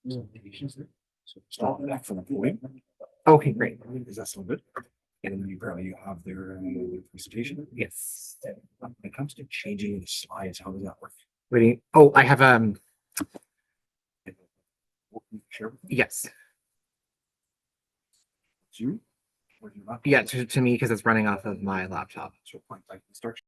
So stop back from the point. Okay, great. Is that so good? And then you probably have their presentation. Yes. When it comes to changing the slides, how does that work? Waiting. Oh, I have Share with yes. you? Or do you not? Yeah, to me because it's running off of my laptop. So I can start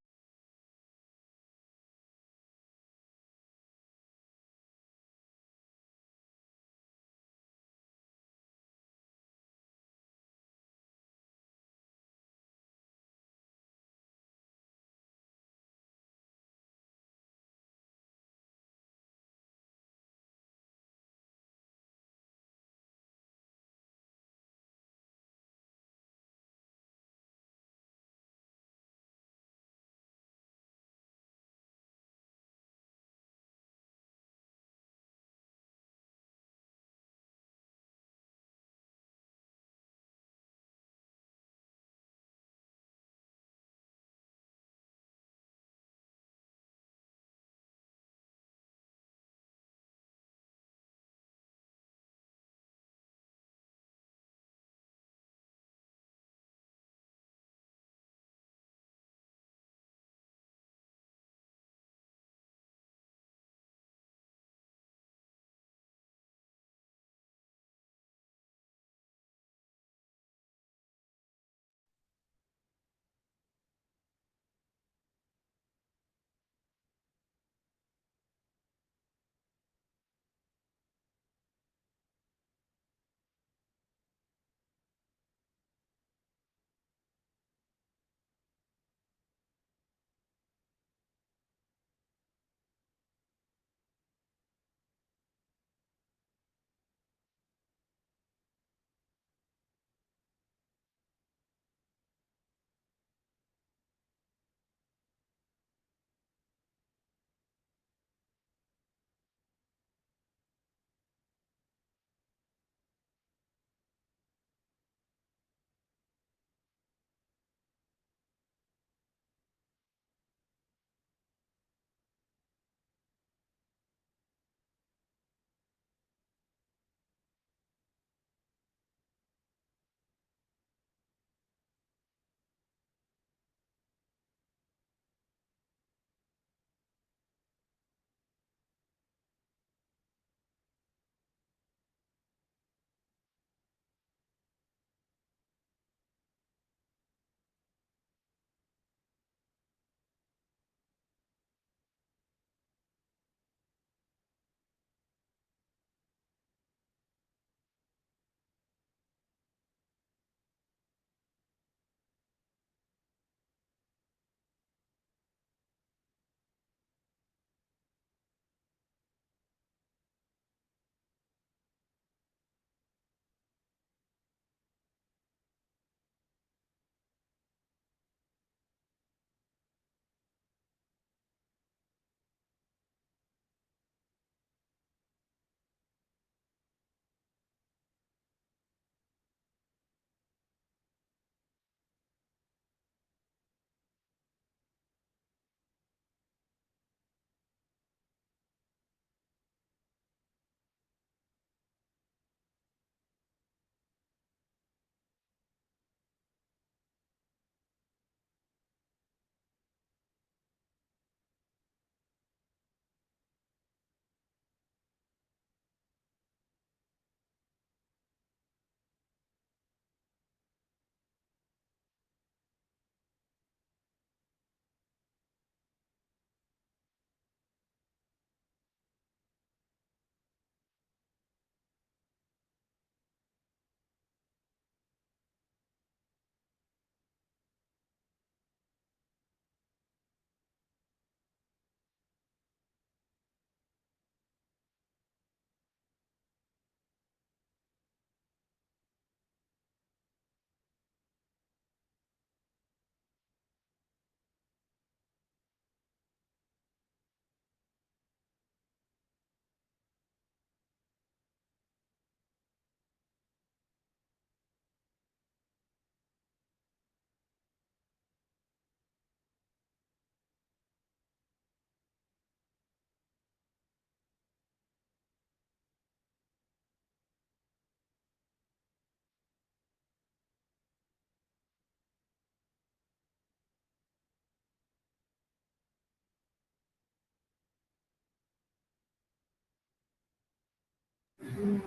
I'm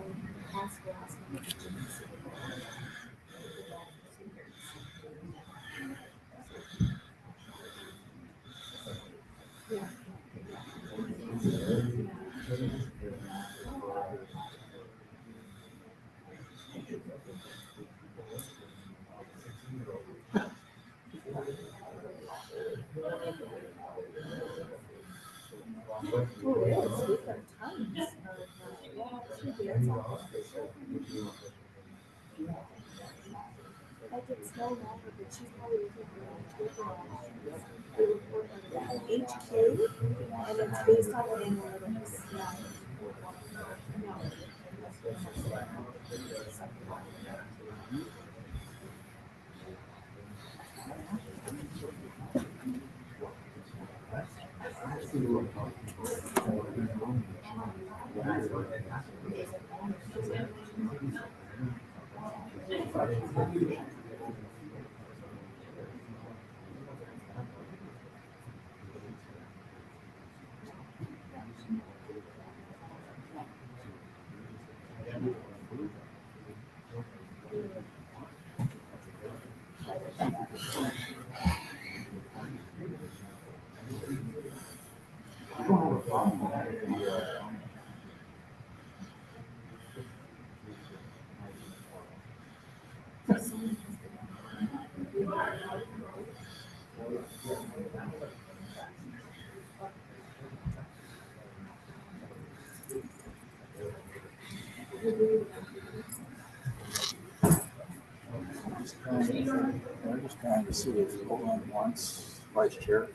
just trying to see if you hold on once, vice chair.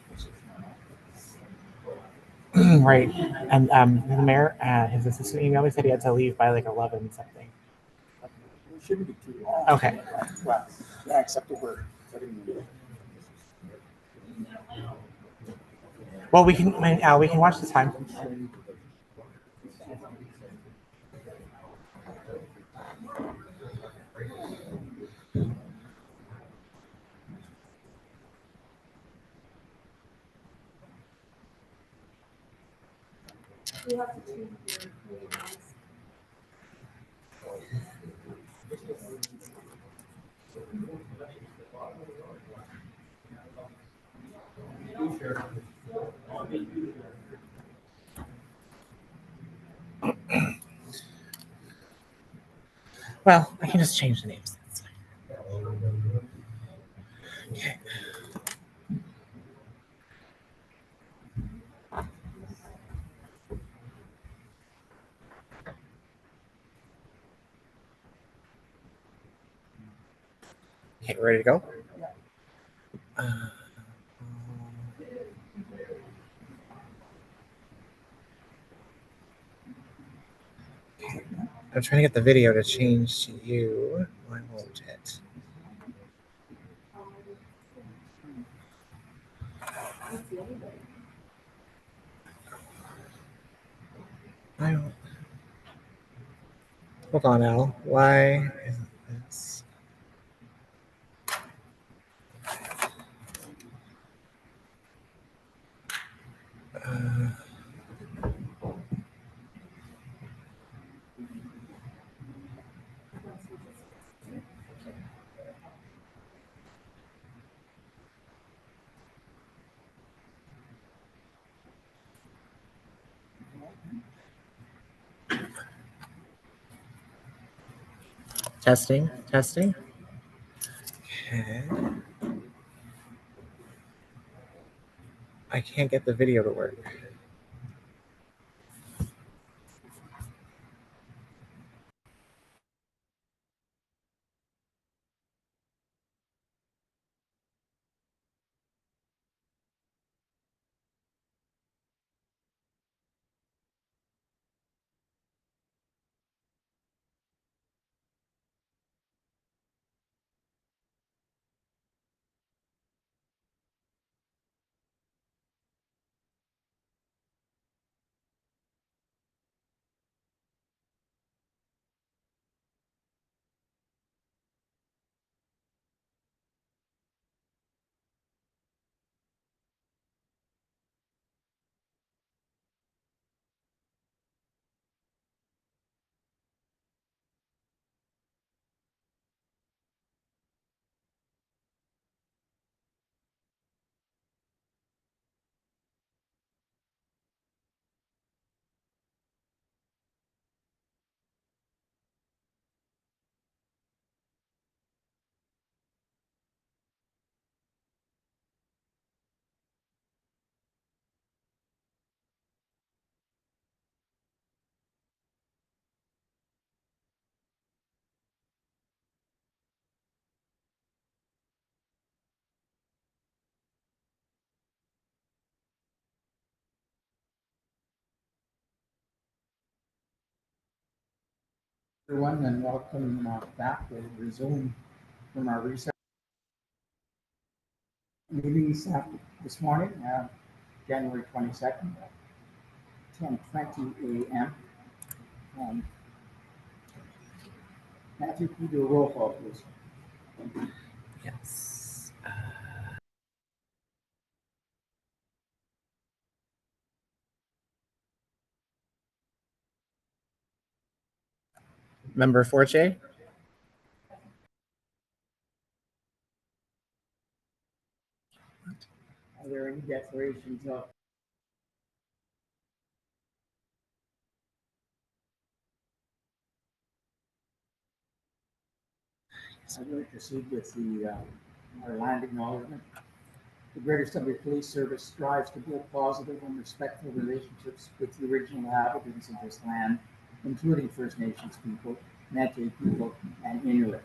Right. And the mayor, his assistant emailed me, said he had to leave by like 11 something. It shouldn't be too long. Okay. Well, yeah, except that we're getting. Well, we can watch this time. Well, I can just change the names. That's fine. Okay. Okay, we're ready to go? I'm trying to get the video to change to you. Why won't it? I don't. Hold on, Al. Why isn't this? Uh, testing, testing. Okay. I can't get the video to work. Everyone, and welcome back. We'll resume from our recess meetings this morning, January 22nd, 10:20 a.m. Um, Matthew, can you do a roll call, please? Yes. Member Forte, Are there any declarations of? I'd like to proceed with our land acknowledgement. The Greater Sudbury Police Service strives to build positive and respectful relationships with the original inhabitants of this land, including First Nations people, Métis people, and Inuit.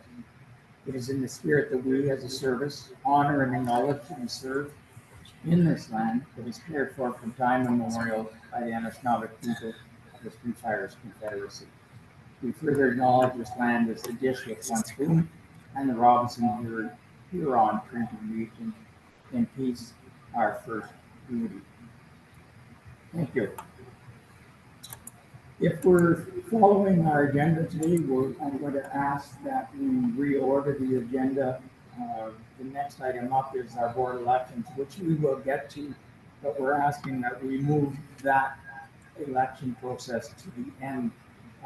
It is in the spirit that we, as a service, honor and acknowledge and serve in this land that is cared for from time immemorial by the Anishinaabe people of the Three Fires Confederacy. We further acknowledge this land as the dish with one spoon and the Robinson Huron drinking region in peace, our first duty. Thank you. If we're following our agenda today, I'm going to ask that we reorder the agenda. The next item up is our board elections, which we will get to, but we're asking that we move that election process to the end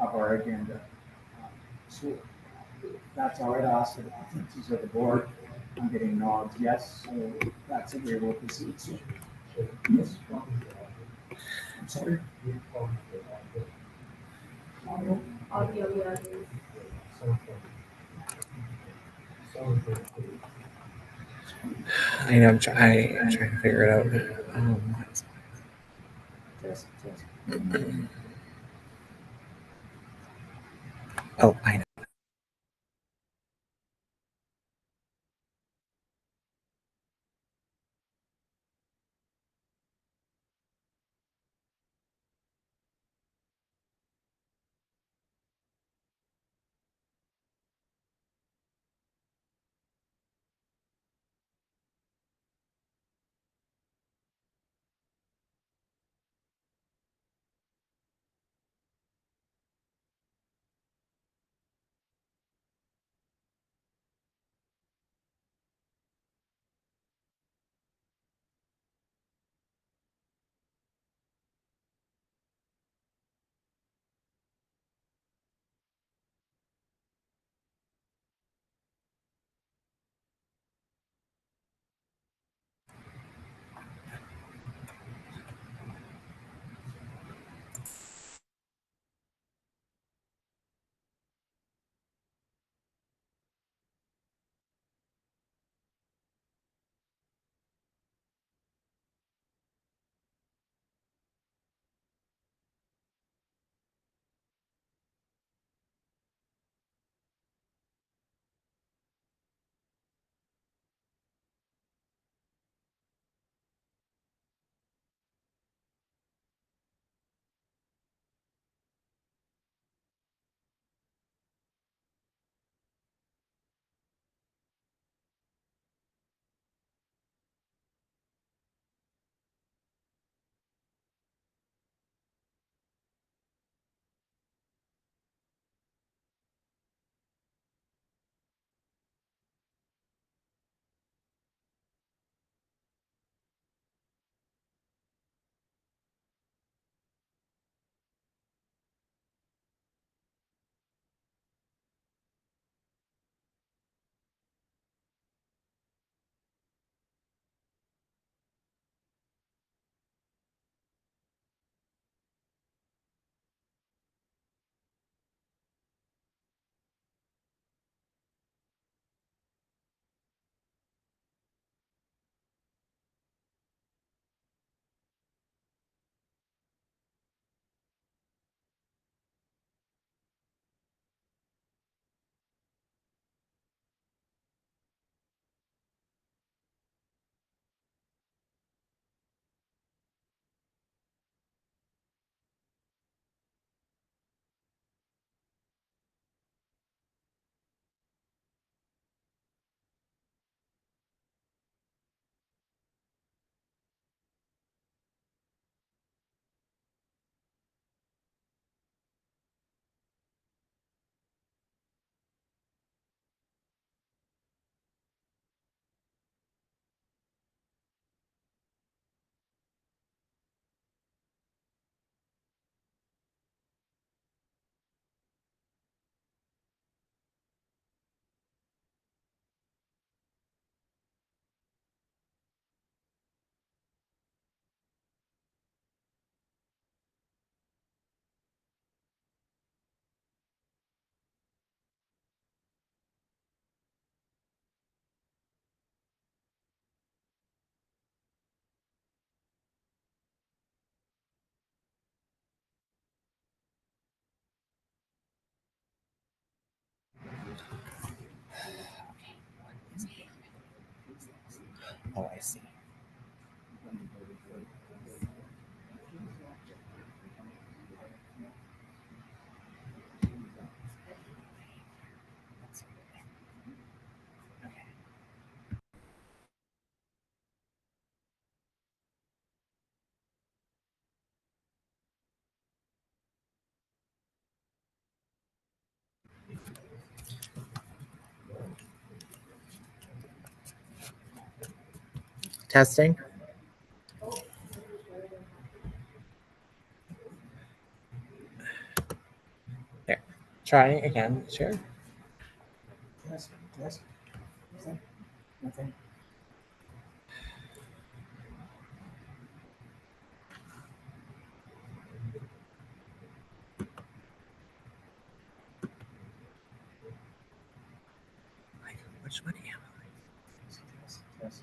of our agenda. So that's all I'd ask for the consensus of the board. I'm getting nods, yes, so that's the way we'll proceed. So, yes. I'm sorry. I know I'm trying to figure it out. Test, test. Oh, I know. Testing. There. Try again. Sure. Test, test. Nothing. Nothing. Which one am Test, test.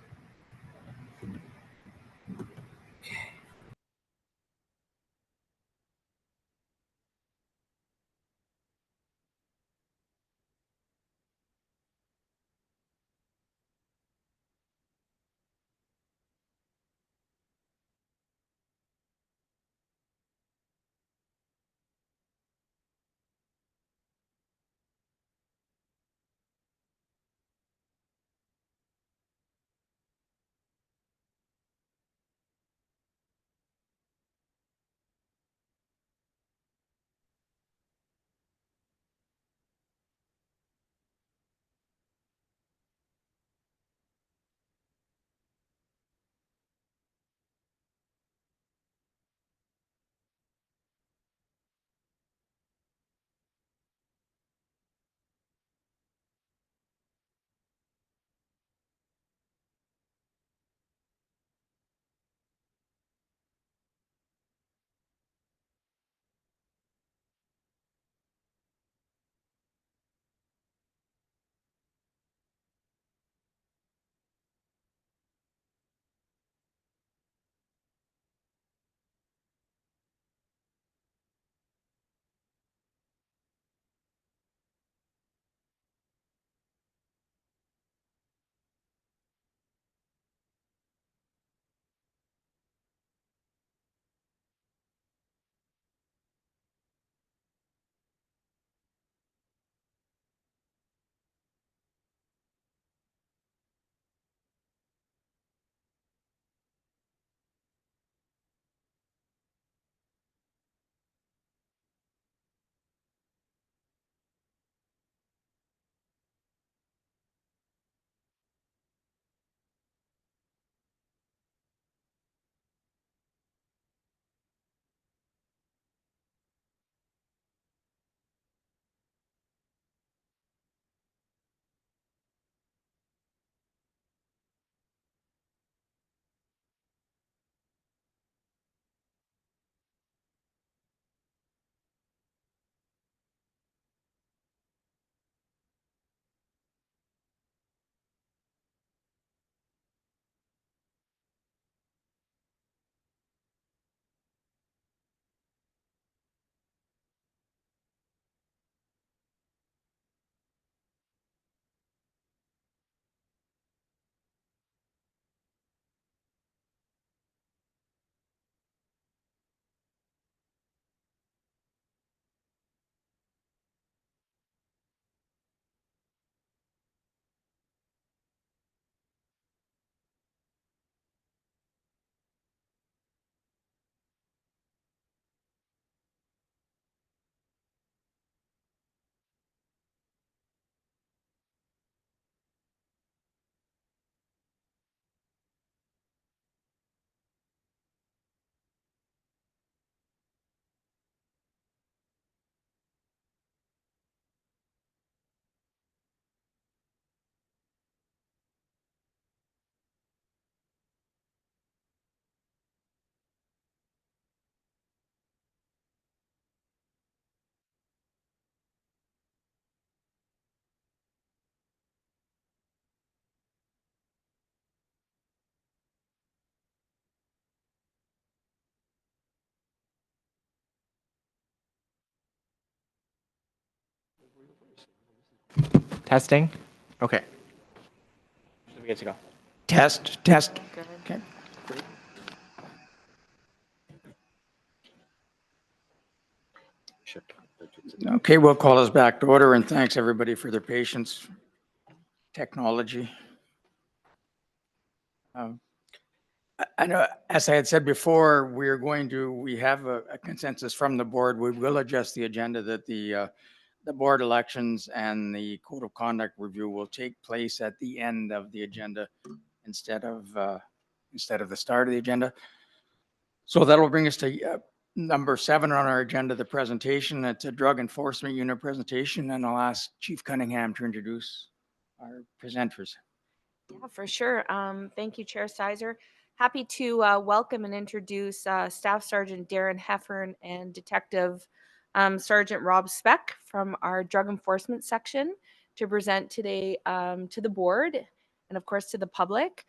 Testing. Okay. We get to go. Test, test. Okay. Okay, we'll call us back to order, and thanks everybody for their patience. Technology. Um, I know, as I had said before, we have a consensus from the board. We will adjust the agenda that the board elections and the code of conduct review will take place at the end of the agenda instead of instead of the start of the agenda. So that'll bring us to number 7 on our agenda, the presentation. It's a drug enforcement unit presentation, and I'll ask Chief Cunningham to introduce our presenters. Yeah, for sure. Thank you, Chair Sizer. Happy to welcome and introduce Staff Sergeant Darren Heffern and Detective Sergeant Rob Speck from our Drug Enforcement section to present today to the board and, of course, to the public.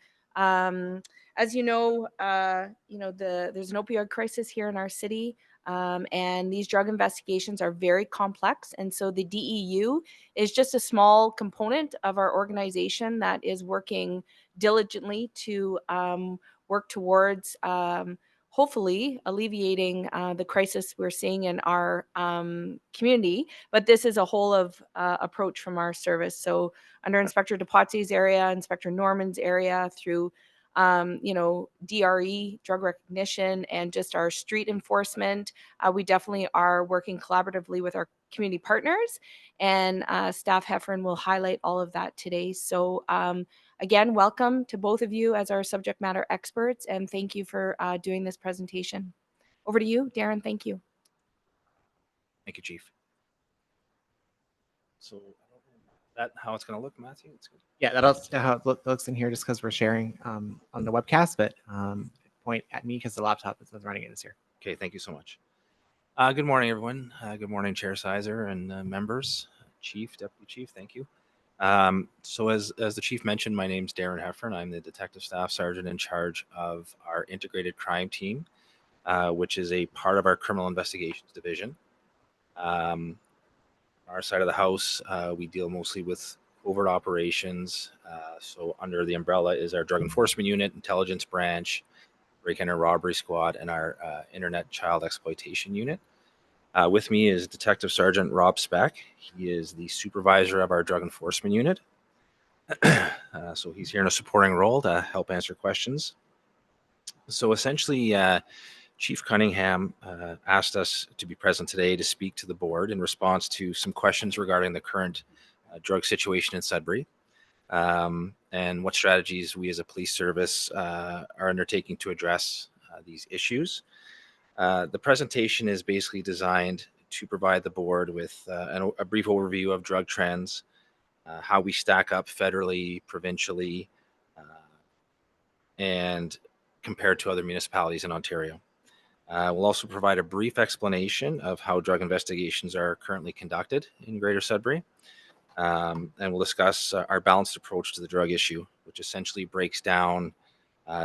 As you know, there's an opioid crisis here in our city, and these drug investigations are very complex. And so the DEU is just a small component of our organization that is working diligently to work towards hopefully alleviating the crisis we're seeing in our community. But this is a whole of approach from our service. So under Inspector DePotzi's area, Inspector Norman's area, through DRE, drug recognition, and just our street enforcement, we definitely are working collaboratively with our community partners, and Staff Heffern will highlight all of that today. So again, welcome to both of you as our subject matter experts, and thank you for doing this presentation. Over to you, Darren. Thank you. Thank you, Chief. So that how it's going to look, Matthew? It's good. Yeah, that's how it looks in here just because we're sharing on the webcast, but point at me because the laptop is running it this year. Okay, thank you so much. Good morning, everyone. Good morning, Chair Sizer and members, Chief, Deputy Chief, thank you. So as the Chief mentioned, my name's Darren Heffern. I'm the Detective Staff Sergeant in charge of our Integrated Crime Team, which is a part of our Criminal Investigations Division. Our side of the house, we deal mostly with covert operations. So under the umbrella is our Drug Enforcement Unit, Intelligence Branch, Break-In and Robbery Squad, and our Internet Child Exploitation Unit. With me is Detective Sergeant Rob Speck. He is the supervisor of our Drug Enforcement Unit. So he's here in a supporting role to help answer questions. So essentially, Chief Cunningham asked us to be present today to speak to the board in response to some questions regarding the current drug situation in Sudbury, and what strategies we as a police service are undertaking to address these issues. The presentation is basically designed to provide the board with a brief overview of drug trends, how we stack up federally, provincially, and compared to other municipalities in Ontario. We'll also provide a brief explanation of how drug investigations are currently conducted in Greater Sudbury. And we'll discuss our balanced approach to the drug issue, which essentially breaks down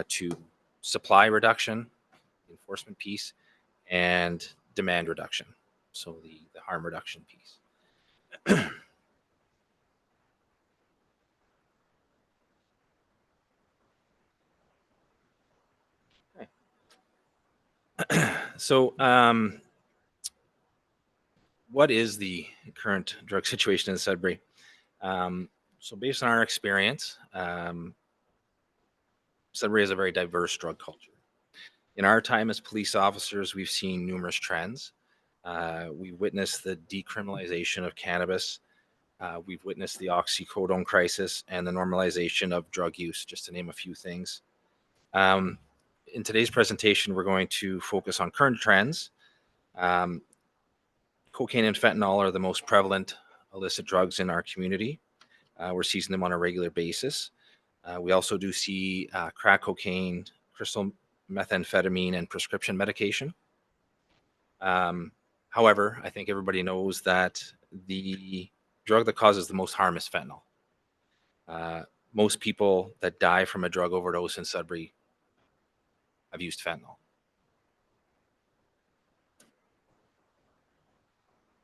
to supply reduction, enforcement piece, and demand reduction, so the harm reduction piece. So what is the current drug situation in Sudbury? So based on our experience, Sudbury has a very diverse drug culture. In our time as police officers, we've seen numerous trends. We've witnessed the decriminalization of cannabis. We've witnessed the oxycodone crisis and the normalization of drug use, just to name a few things. In today's presentation, we're going to focus on current trends. Cocaine and fentanyl are the most prevalent illicit drugs in our community. We're seizing them on a regular basis. We also do see crack cocaine, crystal methamphetamine, and prescription medication. However, I think everybody knows that the drug that causes the most harm is fentanyl. Most people that die from a drug overdose in Sudbury have used fentanyl.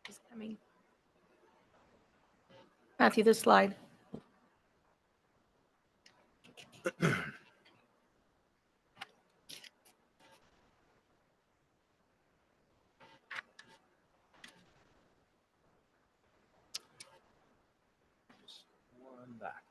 Just coming. Matthew, this slide. One back.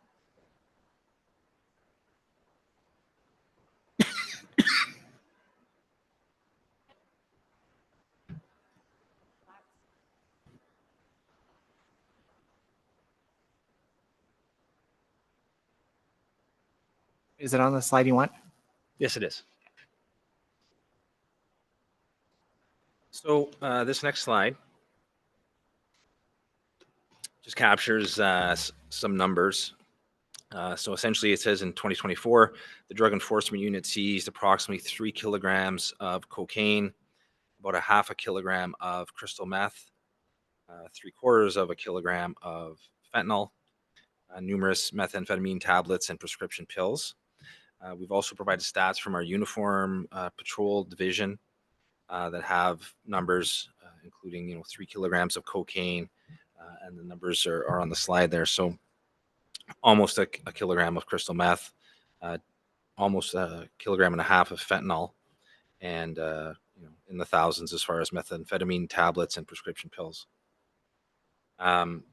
Is it on the slide you want? Yes, it is. So this next slide just captures some numbers. So essentially, it says in 2024, the Drug Enforcement Unit seized approximately 3 kilograms of cocaine, about a half a kilogram of crystal meth, 3/4 of a kilogram of fentanyl, numerous methamphetamine tablets, and prescription pills. We've also provided stats from our uniform patrol division that have numbers, including 3 kilograms of cocaine, and the numbers are on the slide there. So almost a kilogram of crystal meth, uh, almost a kilogram and a half of fentanyl, and in the thousands as far as methamphetamine tablets and prescription pills. Fentanyl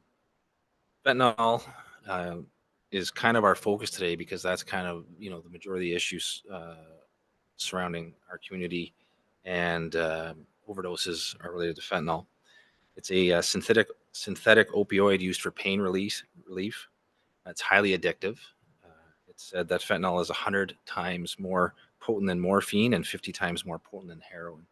is kind of our focus today because that's kind of the majority of the issues surrounding our community, and overdoses are related to fentanyl. It's a synthetic opioid used for pain relief. It's highly addictive. It's said that fentanyl is 100 times more potent than morphine and 50 times more potent than heroin.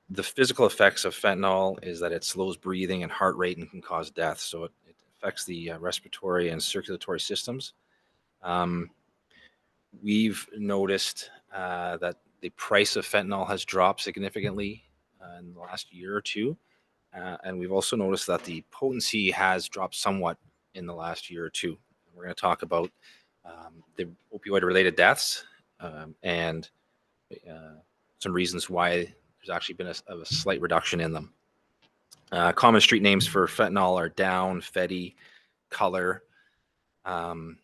The physical effects of fentanyl is that it slows breathing and heart rate and can cause death. So it affects the respiratory and circulatory systems. We've noticed that the price of fentanyl has dropped significantly in the last year or two. And we've also noticed that the potency has dropped somewhat in the last year or two. We're going to talk about the opioid-related deaths and some reasons why there's actually been a slight reduction in them. Common street names for fentanyl are Down, Fetty, Color. On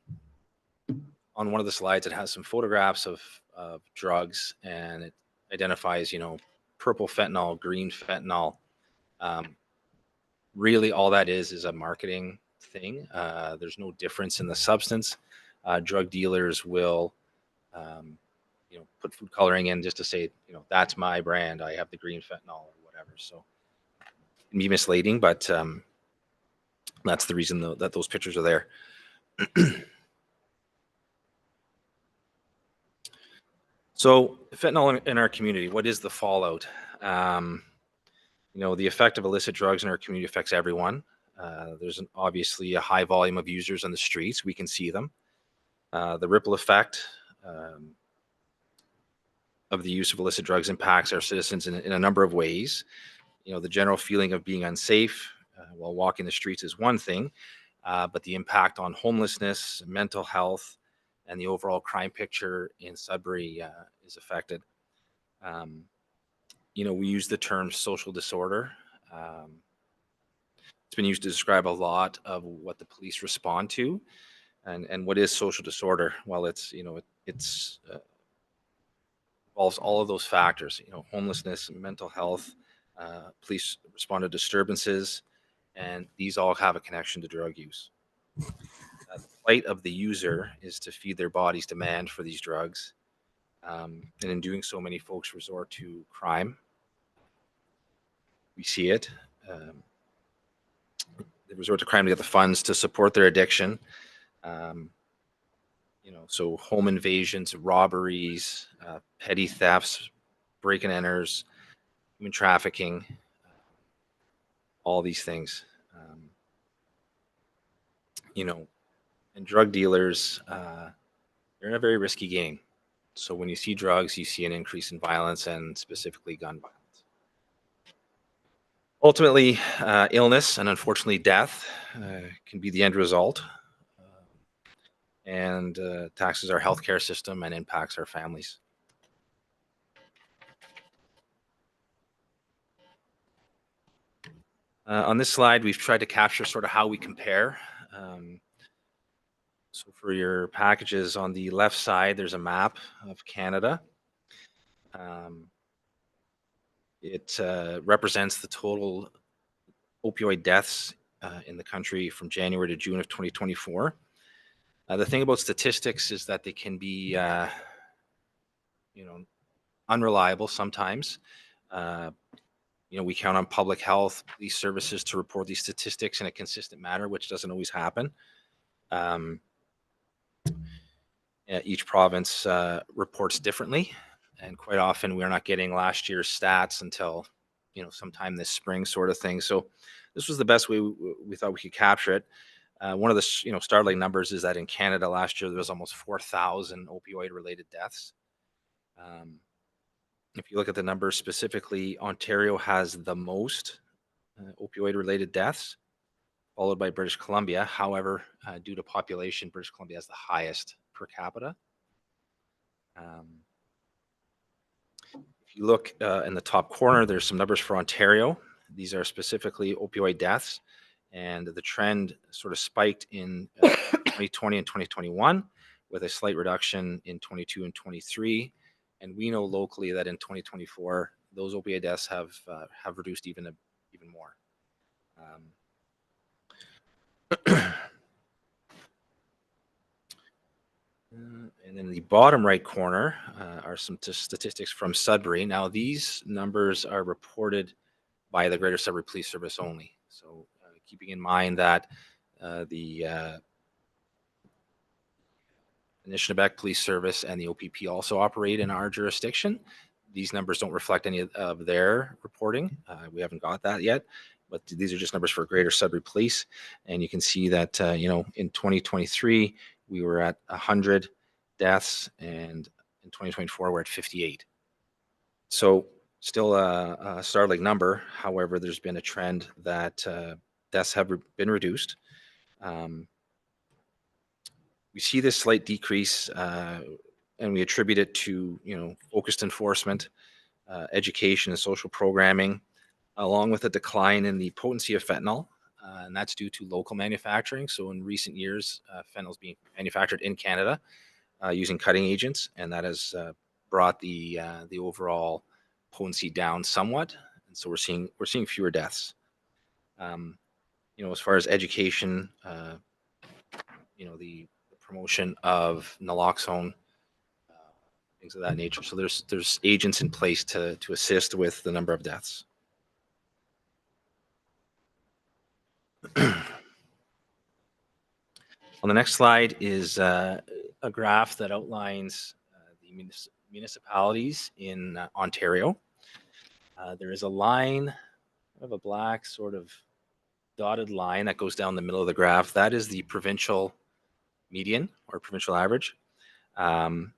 one of the slides, it has some photographs of drugs, and it identifies, purple fentanyl, green fentanyl. Really, all that is a marketing thing. There's no difference in the substance. Drug dealers will, put food coloring in just to say, that's my brand. I have the green fentanyl or whatever. So it can be misleading, but that's the reason that those pictures are there. So fentanyl in our community, what is the fallout? The effect of illicit drugs in our community affects everyone. There's obviously a high volume of users on the streets. We can see them. The ripple effect of the use of illicit drugs impacts our citizens in a number of ways. The general feeling of being unsafe while walking the streets is one thing, but the impact on homelessness, mental health, and the overall crime picture in Sudbury is affected. We use the term social disorder. It's been used to describe a lot of what the police respond to. And what is social disorder? Well, it's involves all of those factors. Homelessness, mental health, police respond to disturbances, and these all have a connection to drug use. The plight of the user is to feed their body's demand for these drugs, and in doing so, many folks resort to crime. We see it. They resort to crime to get the funds to support their addiction. So home invasions, robberies, petty thefts, break and enters, human trafficking, all these things. And drug dealers, they're in a very risky game. So when you see drugs, you see an increase in violence, and specifically gun violence. Ultimately, illness and unfortunately death can be the end result, and taxes our healthcare system and impacts our families. On this slide, we've tried to capture sort of how we compare. So for your packages on the left side, there's a map of Canada. It represents the total opioid deaths in the country from January to June of 2024. The thing about statistics is that they can be, unreliable sometimes. We count on public health, police services to report these statistics in a consistent manner, which doesn't always happen. Each province reports differently, and quite often we're not getting last year's stats until sometime this spring, sort of thing. So this was the best way we thought we could capture it. One of the startling numbers is that in Canada last year there was almost 4,000 opioid-related deaths. If you look at the numbers specifically, Ontario has the most opioid-related deaths, followed by British Columbia. However, due to population, British Columbia has the highest per capita. If you look in the top corner, there's some numbers for Ontario. These are specifically opioid deaths, and the trend sort of spiked in 2020 and 2021 with a slight reduction in 22 and 23. And we know locally that in 2024, those opioid deaths have reduced even more. And in the bottom right corner are some statistics from Sudbury. Now, these numbers are reported by the Greater Sudbury Police Service only. So keeping in mind that the Anishinaabe Police Service and the OPP also operate in our jurisdiction, these numbers don't reflect any of their reporting. We haven't got that yet, but these are just numbers for Greater Sudbury Police. And you can see that, in 2023, we were at 100 deaths, and in 2024, we're at 58. So still a startling number. However, there's been a trend that deaths have been reduced. We see this slight decrease, and we attribute it to focused enforcement, education, and social programming, along with a decline in the potency of fentanyl, and that's due to local manufacturing. So in recent years, fentanyl is being manufactured in Canada using cutting agents, and that has brought the overall potency down somewhat, and so we're seeing fewer deaths. As far as education, the promotion of naloxone, things of that nature. So there's agents in place to assist with the number of deaths. On the next slide is a graph that outlines the municipalities in Ontario. There is a line of a black sort of dotted line that goes down the middle of the graph. That is the provincial median or provincial average. Kind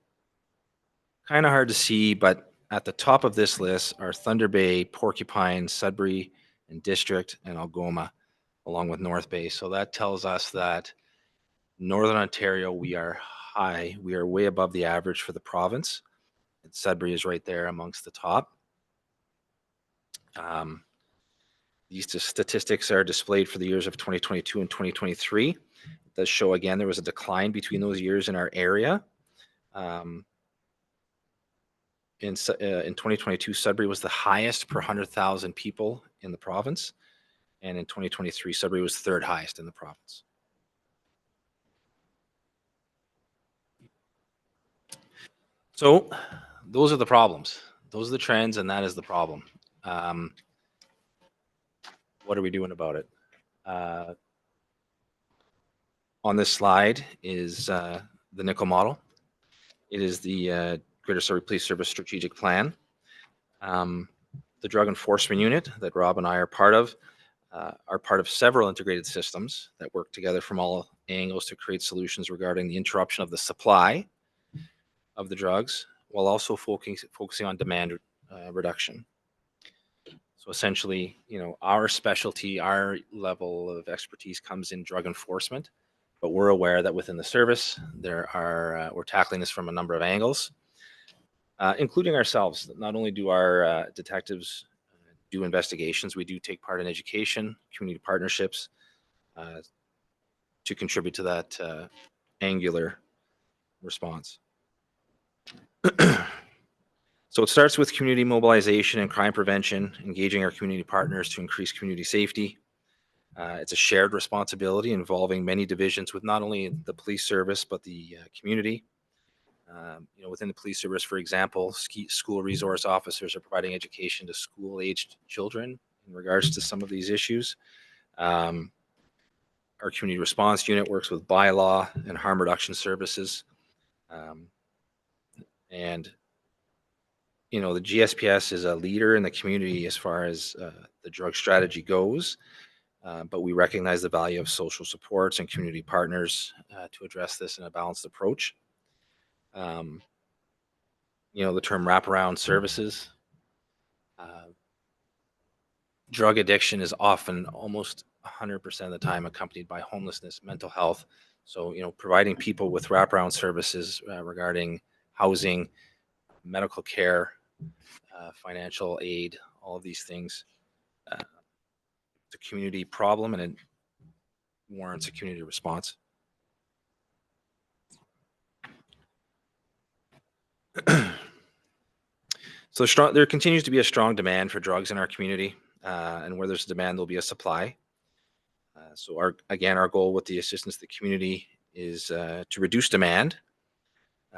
of hard to see, but at the top of this list are Thunder Bay, Porcupine, Sudbury, and District, and Algoma, along with North Bay. So that tells us that Northern Ontario, we are high. We are way above the average for the province. And Sudbury is right there amongst the top. These statistics are displayed for the years of 2022 and 2023. It does show, again, there was a decline between those years in our area. In 2022, Sudbury was the highest per 100,000 people in the province. And in 2023, Sudbury was third highest in the province. So those are the problems. Those are the trends, and that is the problem. What are we doing about it? On this slide is the nickel model. It is the Greater Sudbury Police Service strategic plan. The drug enforcement unit that Rob and I are part of several integrated systems that work together from all angles to create solutions regarding the interruption of the supply of the drugs, while also focusing on demand reduction. So essentially, our specialty, our level of expertise comes in drug enforcement, but we're aware that within the service, we're tackling this from a number of angles, including ourselves. Not only do our detectives do investigations, we do take part in education, community partnerships, to contribute to that angular response. So it starts with community mobilization and crime prevention, engaging our community partners to increase community safety. It's a shared responsibility involving many divisions with not only the police service, but the community. Within the police service, for example, school resource officers are providing education to school-aged children in regards to some of these issues. Our community response unit works with bylaw and harm reduction services. Um, and the GSPS is a leader in the community as far as the drug strategy goes, but we recognize the value of social supports and community partners to address this in a balanced approach. The term wraparound services. Drug addiction is often almost 100% of the time accompanied by homelessness, mental health. So, providing people with wraparound services regarding housing, medical care, financial aid, all of these things. It's a community problem and it warrants a community response. So there continues to be a strong demand for drugs in our community, and where there's demand, there'll be a supply. So our goal with the assistance of the community is to reduce demand.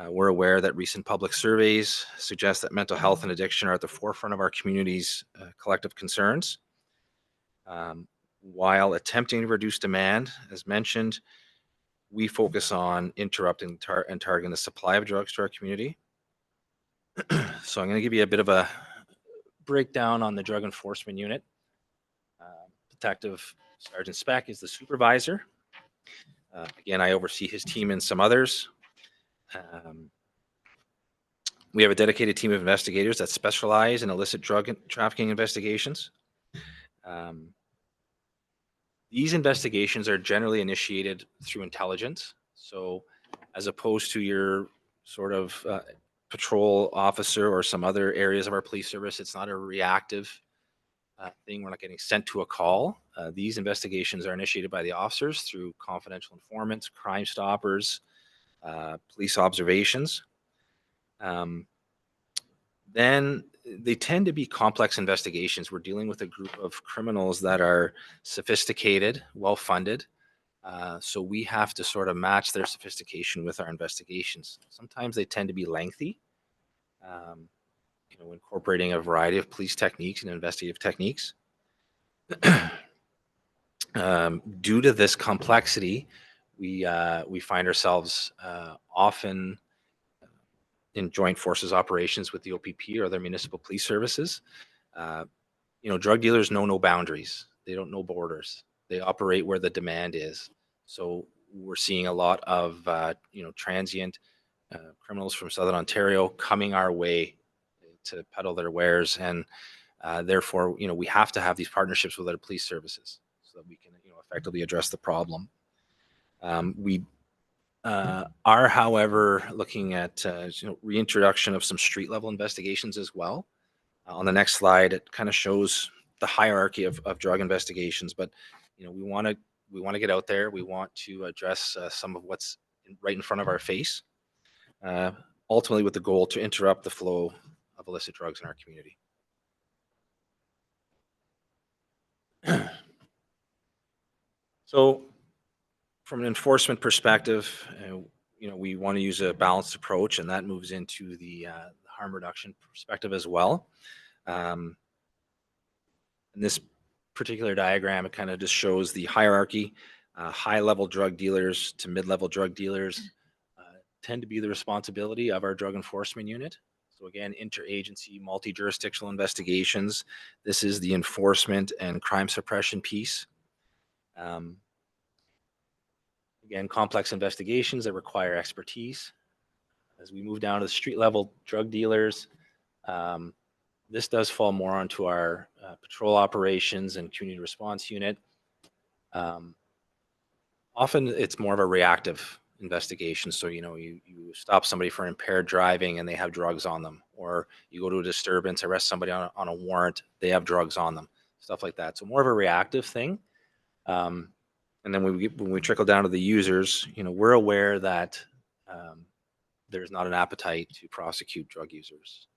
We're aware that recent public surveys suggest that mental health and addiction are at the forefront of our community's collective concerns. While attempting to reduce demand, as mentioned, we focus on interrupting and targeting the supply of drugs to our community. So I'm going to give you a bit of a breakdown on the Drug Enforcement Unit. Detective Sergeant Speck is the supervisor. Again, I oversee his team and some others. We have a dedicated team of investigators that specialize in illicit drug trafficking investigations. These investigations are generally initiated through intelligence. So as opposed to your sort of patrol officer or some other areas of our police service, it's not a reactive thing. We're not getting sent to a call. These investigations are initiated by the officers through confidential informants, Crime Stoppers, police observations. Then they tend to be complex investigations. We're dealing with a group of criminals that are sophisticated, well-funded. So we have to sort of match their sophistication with our investigations. Sometimes they tend to be lengthy, incorporating a variety of police techniques and investigative techniques. Due to this complexity, we find ourselves often in joint forces operations with the OPP or other municipal police services. Drug dealers know no boundaries. They don't know borders. They operate where the demand is. So we're seeing a lot of, transient criminals from Southern Ontario coming our way to peddle their wares. And therefore, we have to have these partnerships with other police services so that we can, effectively address the problem. We are, however, looking at reintroduction of some street level investigations as well. On the next slide, it kind of shows the hierarchy of drug investigations, but we want to get out there. We want to address some of what's right in front of our face, ultimately with the goal to interrupt the flow of illicit drugs in our community. So from an enforcement perspective, we want to use a balanced approach, and that moves into the harm reduction perspective as well. In this particular diagram, it kind of just shows the hierarchy. High-level drug dealers to mid-level drug dealers tend to be the responsibility of our Drug Enforcement Unit. So again, interagency, multi-jurisdictional investigations. This is the enforcement and crime suppression piece. Again, complex investigations that require expertise. As we move down to the street level drug dealers, this does fall more onto our patrol operations and community response unit. Often it's more of a reactive investigation. So, you stop somebody for impaired driving and they have drugs on them, or you go to a disturbance, arrest somebody on a warrant, they have drugs on them, stuff like that. So more of a reactive thing. And then when we trickle down to the users, we're aware that there's not an appetite to prosecute drug users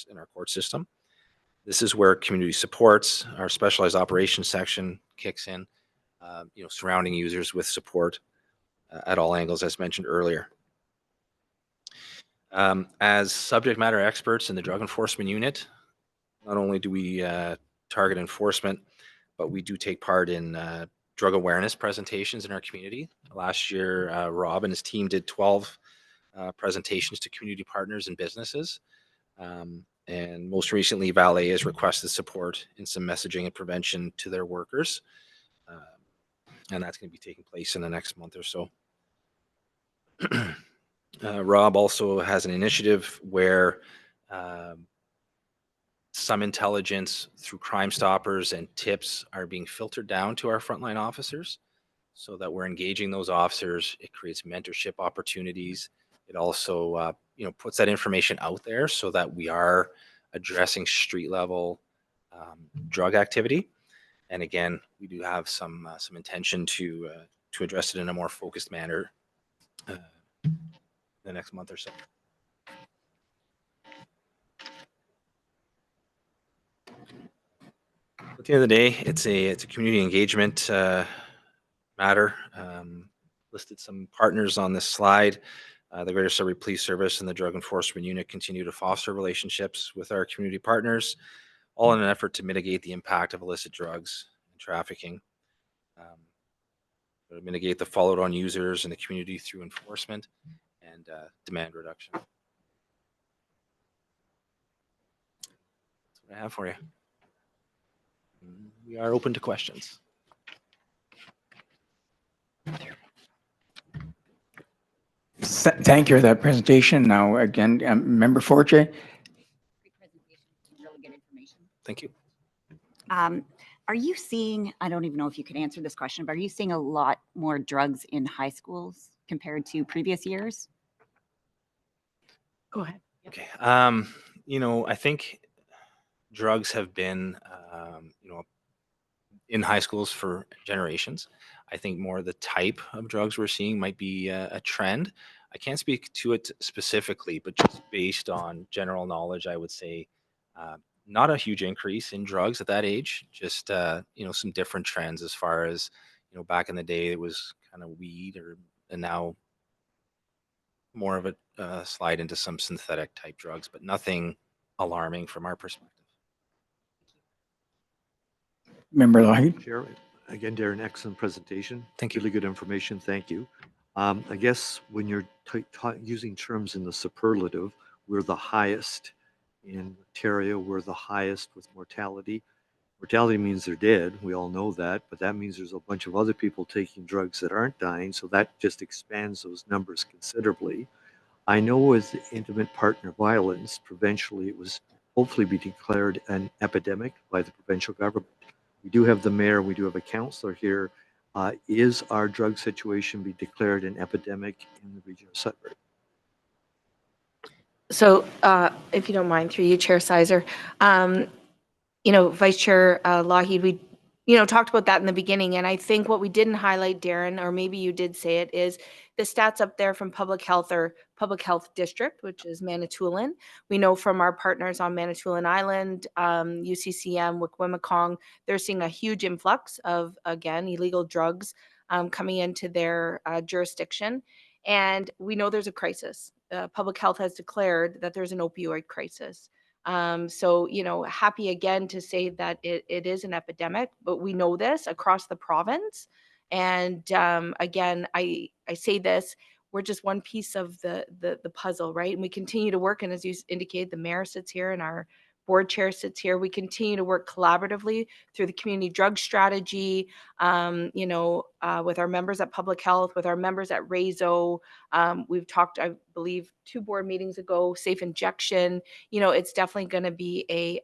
in our court system. This is where community supports, our specialized operations section kicks in, surrounding users with support at all angles, as mentioned earlier. As subject matter experts in the Drug Enforcement Unit, not only do we target enforcement, but we do take part in drug awareness presentations in our community. Last year, Rob and his team did 12 presentations to community partners and businesses. And most recently, Valet has requested support in some messaging and prevention to their workers. And that's going to be taking place in the next month or so. Rob also has an initiative where some intelligence through Crime Stoppers and tips are being filtered down to our frontline officers so that we're engaging those officers. It creates mentorship opportunities. It also puts that information out there so that we are addressing street level drug activity. And again, we do have some intention to address it in a more focused manner the next month or so. At the end of the day, it's a community engagement matter. Listed some partners on this slide. The Greater Sudbury Police Service and the Drug Enforcement Unit continue to foster relationships with our community partners, all in an effort to mitigate the impact of illicit drugs and trafficking. Mitigate the followed on users in the community through enforcement and demand reduction. That's what I have for you. We are open to questions. Thank you for that presentation. Now, again, Member Forte. Great presentation, really good information. Thank you. Are you seeing, I don't even know if you could answer this question, but are you seeing a lot more drugs in high schools compared to previous years? Go ahead. Okay. I think drugs have been, in high schools for generations. I think more the type of drugs we're seeing might be a trend. I can't speak to it specifically, but just based on general knowledge, I would say not a huge increase in drugs at that age, just, some different trends as far as, back in the day, it was kind of weed and now more of a slide into some synthetic type drugs, but nothing alarming from our perspective. Member Lougheed. Chair, again, Darren, excellent presentation. Thank you. Really good information. Thank you. I guess when you're using terms in the superlative, we're the highest in Ontario. We're the highest with mortality. Mortality means they're dead. We all know that, but that means there's a bunch of other people taking drugs that aren't dying. So that just expands those numbers considerably. I know with intimate partner violence, provincially, it was hopefully be declared an epidemic by the provincial government. We do have the mayor, we do have a councillor here. Is our drug situation be declared an epidemic in the region of Sudbury? So if you don't mind, through you, Chair Sizer, Vice Chair Lougheed, we talked about that in the beginning, and I think what we didn't highlight, Darren, or maybe you did say it, is the stats up there from Public Health or Public Health District, which is Manitoulin. We know from our partners on Manitoulin Island, UCCM, Wikwemikong, they're seeing a huge influx of, again, illegal drugs coming into their jurisdiction. And we know there's a crisis. Public Health has declared that there's an opioid crisis. So, happy again to say that it is an epidemic, but we know this across the province. And again, I say this, we're just one piece of the puzzle, right? And we continue to work. And as you indicated, the mayor sits here and our board chair sits here. We continue to work collaboratively through the community drug strategy, with our members at Public Health, with our members at RAZO. We've talked, I believe, 2 board meetings ago, safe injection. It's definitely going to be a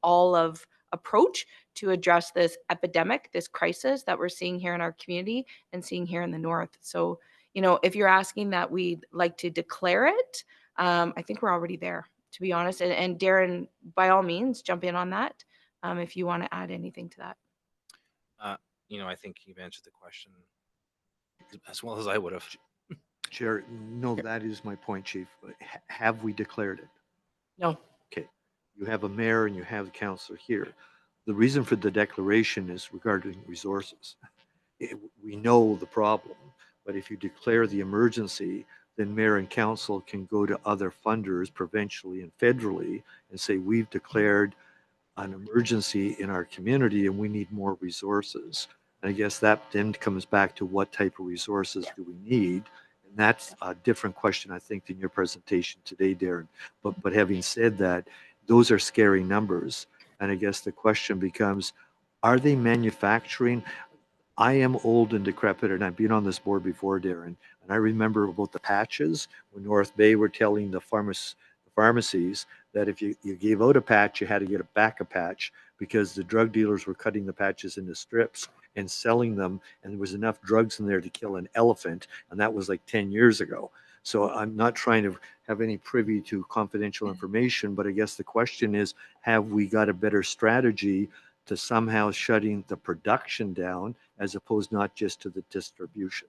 all of approach to address this epidemic, this crisis that we're seeing here in our community and seeing here in the north. So, if you're asking that we'd like to declare it, I think we're already there, to be honest. And Darren, by all means, jump in on that if you want to add anything to that. I think you've answered the question as well as I would have. Chair, no, that is my point, Chief. Have we declared it? No. Okay. You have a mayor and you have the councillor here. The reason for the declaration is regarding resources. We know the problem, but if you declare the emergency, then mayor and council can go to other funders provincially and federally and say, we've declared an emergency in our community and we need more resources. And I guess that then comes back to what type of resources do we need? And that's a different question, I think, than your presentation today, Darren. But having said that, those are scary numbers. And I guess the question becomes, are they manufacturing? I am old and decrepit, and I've been on this board before, Darren. And I remember about the patches when North Bay were telling the pharmacies that if you gave out a patch, you had to get back a patch because the drug dealers were cutting the patches into strips and selling them, and there was enough drugs in there to kill an elephant, and that was like 10 years ago. So I'm not trying to have any privy to confidential information, but I guess the question is, have we got a better strategy to somehow shutting the production down as opposed not just to the distribution?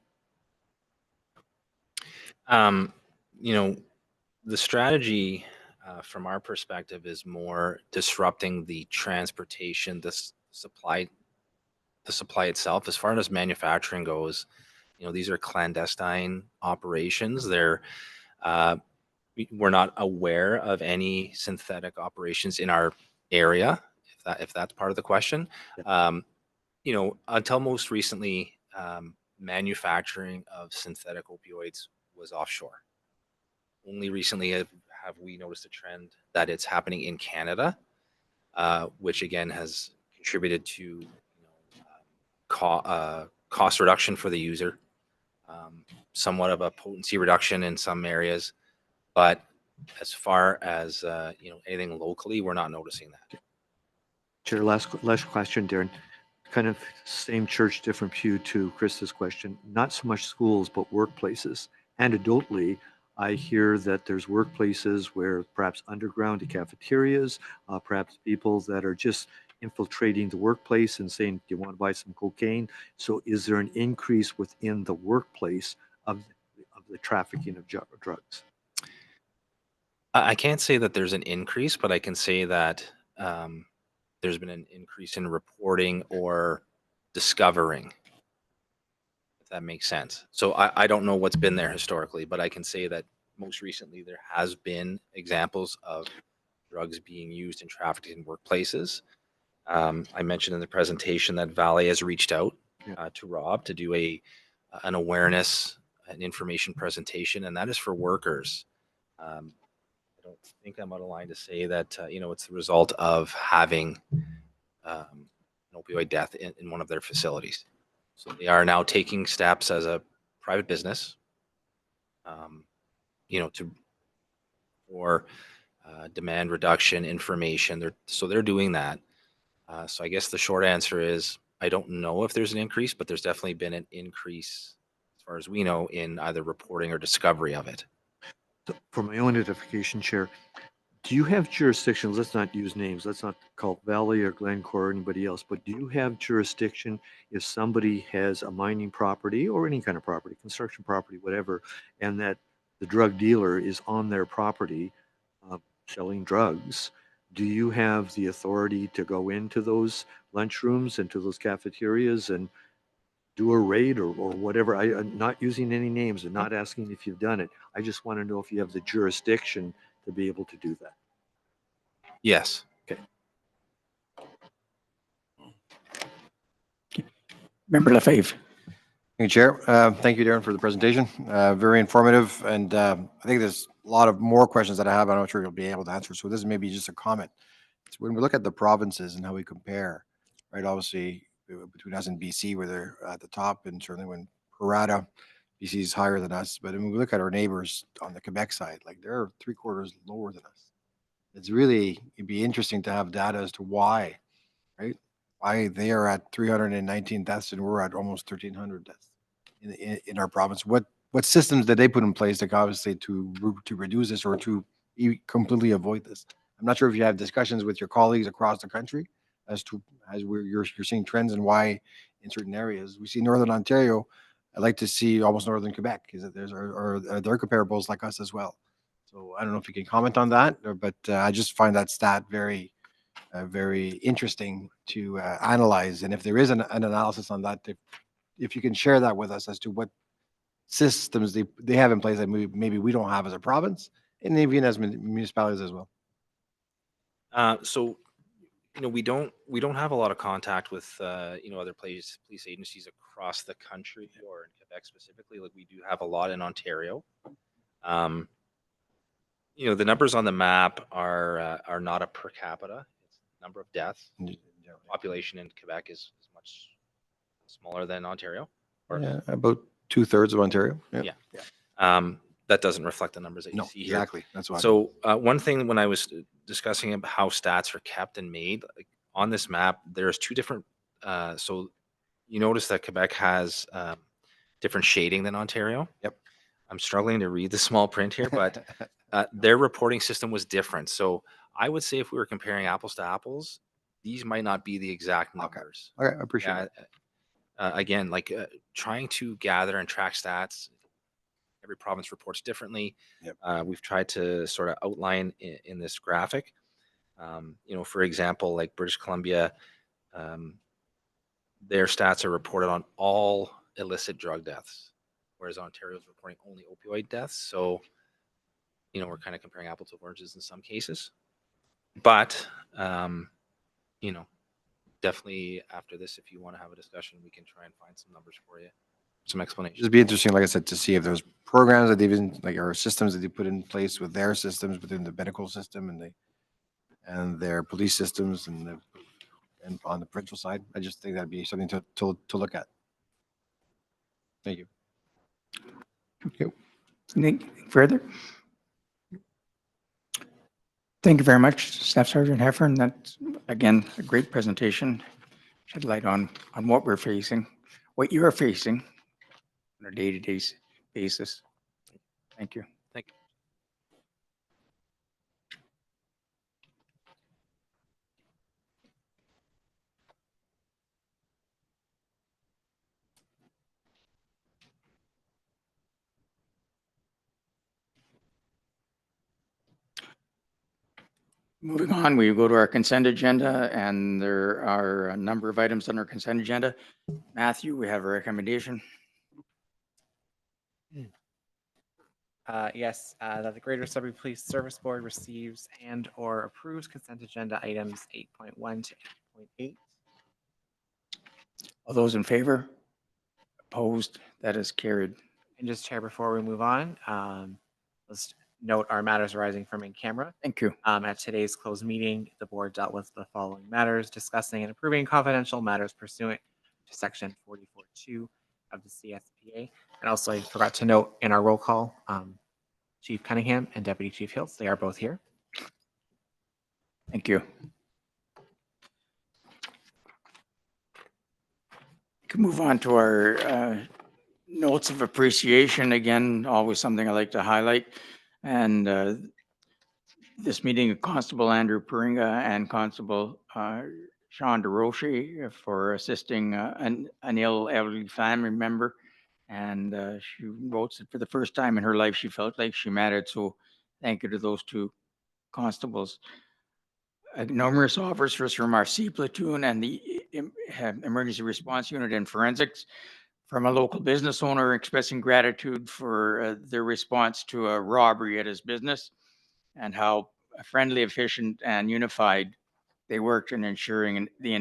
You know, the strategy from our perspective is more disrupting the transportation, supply, the supply itself. As far as manufacturing goes, these are clandestine operations. Uh, we're not aware of any synthetic operations in our area, if that's part of the question. Until most recently, manufacturing of synthetic opioids was offshore. Only recently have we noticed a trend that it's happening in Canada, which again has contributed to cost reduction for the user, somewhat of a potency reduction in some areas, but as far as anything locally, we're not noticing that. Chair, last question, Darren. Kind of same church, different pew to Chris's question. Not so much schools, but workplaces. Anecdotally, I hear that there's workplaces where perhaps underground to cafeterias, perhaps people that are just infiltrating the workplace and saying, do you want to buy some cocaine? So is there an increase within the workplace of the trafficking of drugs? I can't say that there's an increase, but I can say that there's been an increase in reporting or discovering, if that makes sense. So I don't know what's been there historically, but I can say that most recently there has been examples of drugs being used and trafficked in workplaces. I mentioned in the presentation that Valley has reached out to Rob to do an awareness and information presentation, and that is for workers. I don't think I'm out of line to say that it's the result of having an opioid death in one of their facilities. So they are now taking steps as a private business, for demand reduction information. They're doing that. So I guess the short answer is I don't know if there's an increase, but there's definitely been an increase, as far as we know, in either reporting or discovery of it. So for my own edification, Chair, do you have jurisdiction? Let's not use names. Let's not call Valley or Glencore or anybody else, but do you have jurisdiction if somebody has a mining property or any kind of property, construction property, whatever, and that the drug dealer is on their property selling drugs? Do you have the authority to go into those lunchrooms and to those cafeterias and do a raid or whatever? I'm not using any names and not asking if you've done it. I just want to know if you have the jurisdiction to be able to do that. Yes. Okay. Member Lefebvre. Thank you, Chair. Thank you, Darren, for the presentation. Very informative, and I think there's a lot of more questions that I have. I'm not sure you'll be able to answer. So this is maybe just a comment. So when we look at the provinces and how we compare, right? Obviously, between us and BC, where they're at the top, and certainly when pro rata, BC is higher than us. But when we look at our neighbors on the Quebec side, like they're 3/4 lower than us. It'd be interesting to have data as to why, right? Why they are at 319 deaths and we're at almost 1,300 deaths in our province. What systems did they put in place to obviously to reduce this or to completely avoid this? I'm not sure if you have discussions with your colleagues across the country as you're seeing trends and why in certain areas. We see Northern Ontario. I'd like to see almost Northern Quebec. Is that are there comparables like us as well? So I don't know if you can comment on that, but I just find that stat very interesting to analyze. And if there is an analysis on that, if you can share that with us as to what systems they have in place that maybe we don't have as a province and even as municipalities as well. So we don't have a lot of contact with other police agencies across the country or in Quebec specifically. Like we do have a lot in Ontario. The numbers on the map are not a per capita. It's number of deaths. Population in Quebec is much smaller than Ontario. Yeah, about 2/3 of Ontario. Yeah. That doesn't reflect the numbers that you No, see here. exactly. That's why. So one thing when I was discussing about how stats are kept and made, like on this map, there's two different. So you notice that Quebec has different shading than Ontario. Yep. I'm struggling to read the small print here, but their reporting system was different. So I would say if we were comparing apples to apples, these might not be the exact numbers. Okay, I appreciate Yeah. it. Again, like trying to gather and track stats. Every province reports differently. Yep. We've tried to sort of outline in this graphic. For example, like British Columbia, their stats are reported on all illicit drug deaths, whereas Ontario is reporting only opioid deaths. So, we're kind of comparing apples to oranges in some cases. But, definitely after this, if you want to have a discussion, we can try and find some numbers for you, some explanations. It'd be interesting, like I said, to see if there's programs that they've been like or systems that they put in place with their systems within the medical system and their police systems and on the provincial side. I just think that'd be something to look at. Thank you. Okay. Anything further? Thank you very much, Staff Sergeant Heffern. That's, again, a great presentation. Shed light on what we're facing, what you're facing on a day-to-day basis. Thank you. Thank you. Moving on, we go to our consent agenda, and there are a number of items on our consent agenda. Matthew, we have a recommendation. Yes, that the Greater Sudbury Police Service Board receives and or approves consent agenda items 8.1 to 8.8. All those in favor? Opposed? That is carried. And just Chair, before we move on, let's note our matters arising from in camera. Thank you. At today's closed meeting, the board dealt with the following matters, discussing and approving confidential matters pursuant to section 44.2 of the CSPA. And also I forgot to note in our roll call, Chief Cunningham and Deputy Chief Hills, they are both here. Thank you. We can move on to our notes of appreciation. Again, always something I like to highlight. And this meeting, Constable Andrew Peringa and Constable Sean DeRoche for assisting an ill elderly family member. And she votes that for the first time in her life, she felt like she mattered. So thank you to those two constables. Numerous officers from our C platoon and the emergency response unit and forensics, from a local business owner expressing gratitude for their response to a robbery at his business, and how friendly, efficient, and unified they worked in ensuring the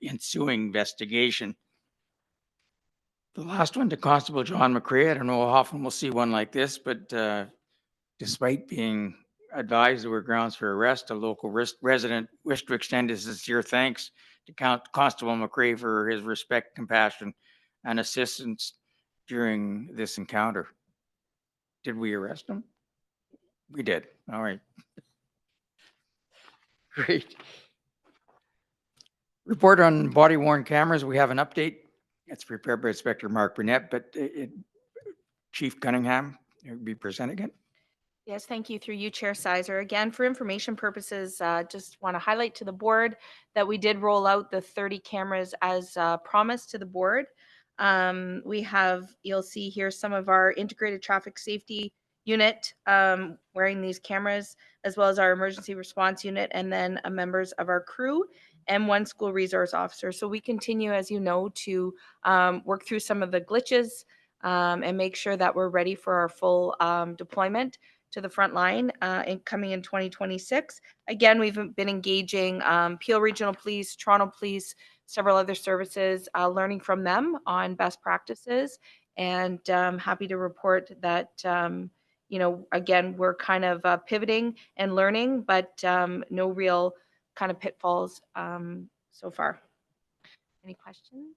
ensuing investigation. The last one to Constable John McCrae. I don't know how often we'll see one like this, but despite being advised there were grounds for arrest, a local resident wished to extend his sincere thanks to Constable McCrae for his respect, compassion, and assistance during this encounter. Did we arrest him? We did. All right. Great. Report on body worn cameras. We have an update. It's prepared by Inspector Mark Burnett, but Chief Cunningham will be presenting it. Yes, thank you through you, Chair Sizer. Again, for information purposes, just want to highlight to the board that we did roll out the 30 cameras as promised to the board. You'll see here some of our integrated traffic safety unit wearing these cameras, as well as our emergency response unit, and then members of our crew and one school resource officer. So we continue, as you know, to work through some of the glitches and make sure that we're ready for our full deployment to the front line coming in 2026. Again, we've been engaging Peel Regional Police, Toronto Police, several other services, learning from them on best practices, and happy to report that, again, we're kind of pivoting and learning, but no real kind of pitfalls so far. Any questions?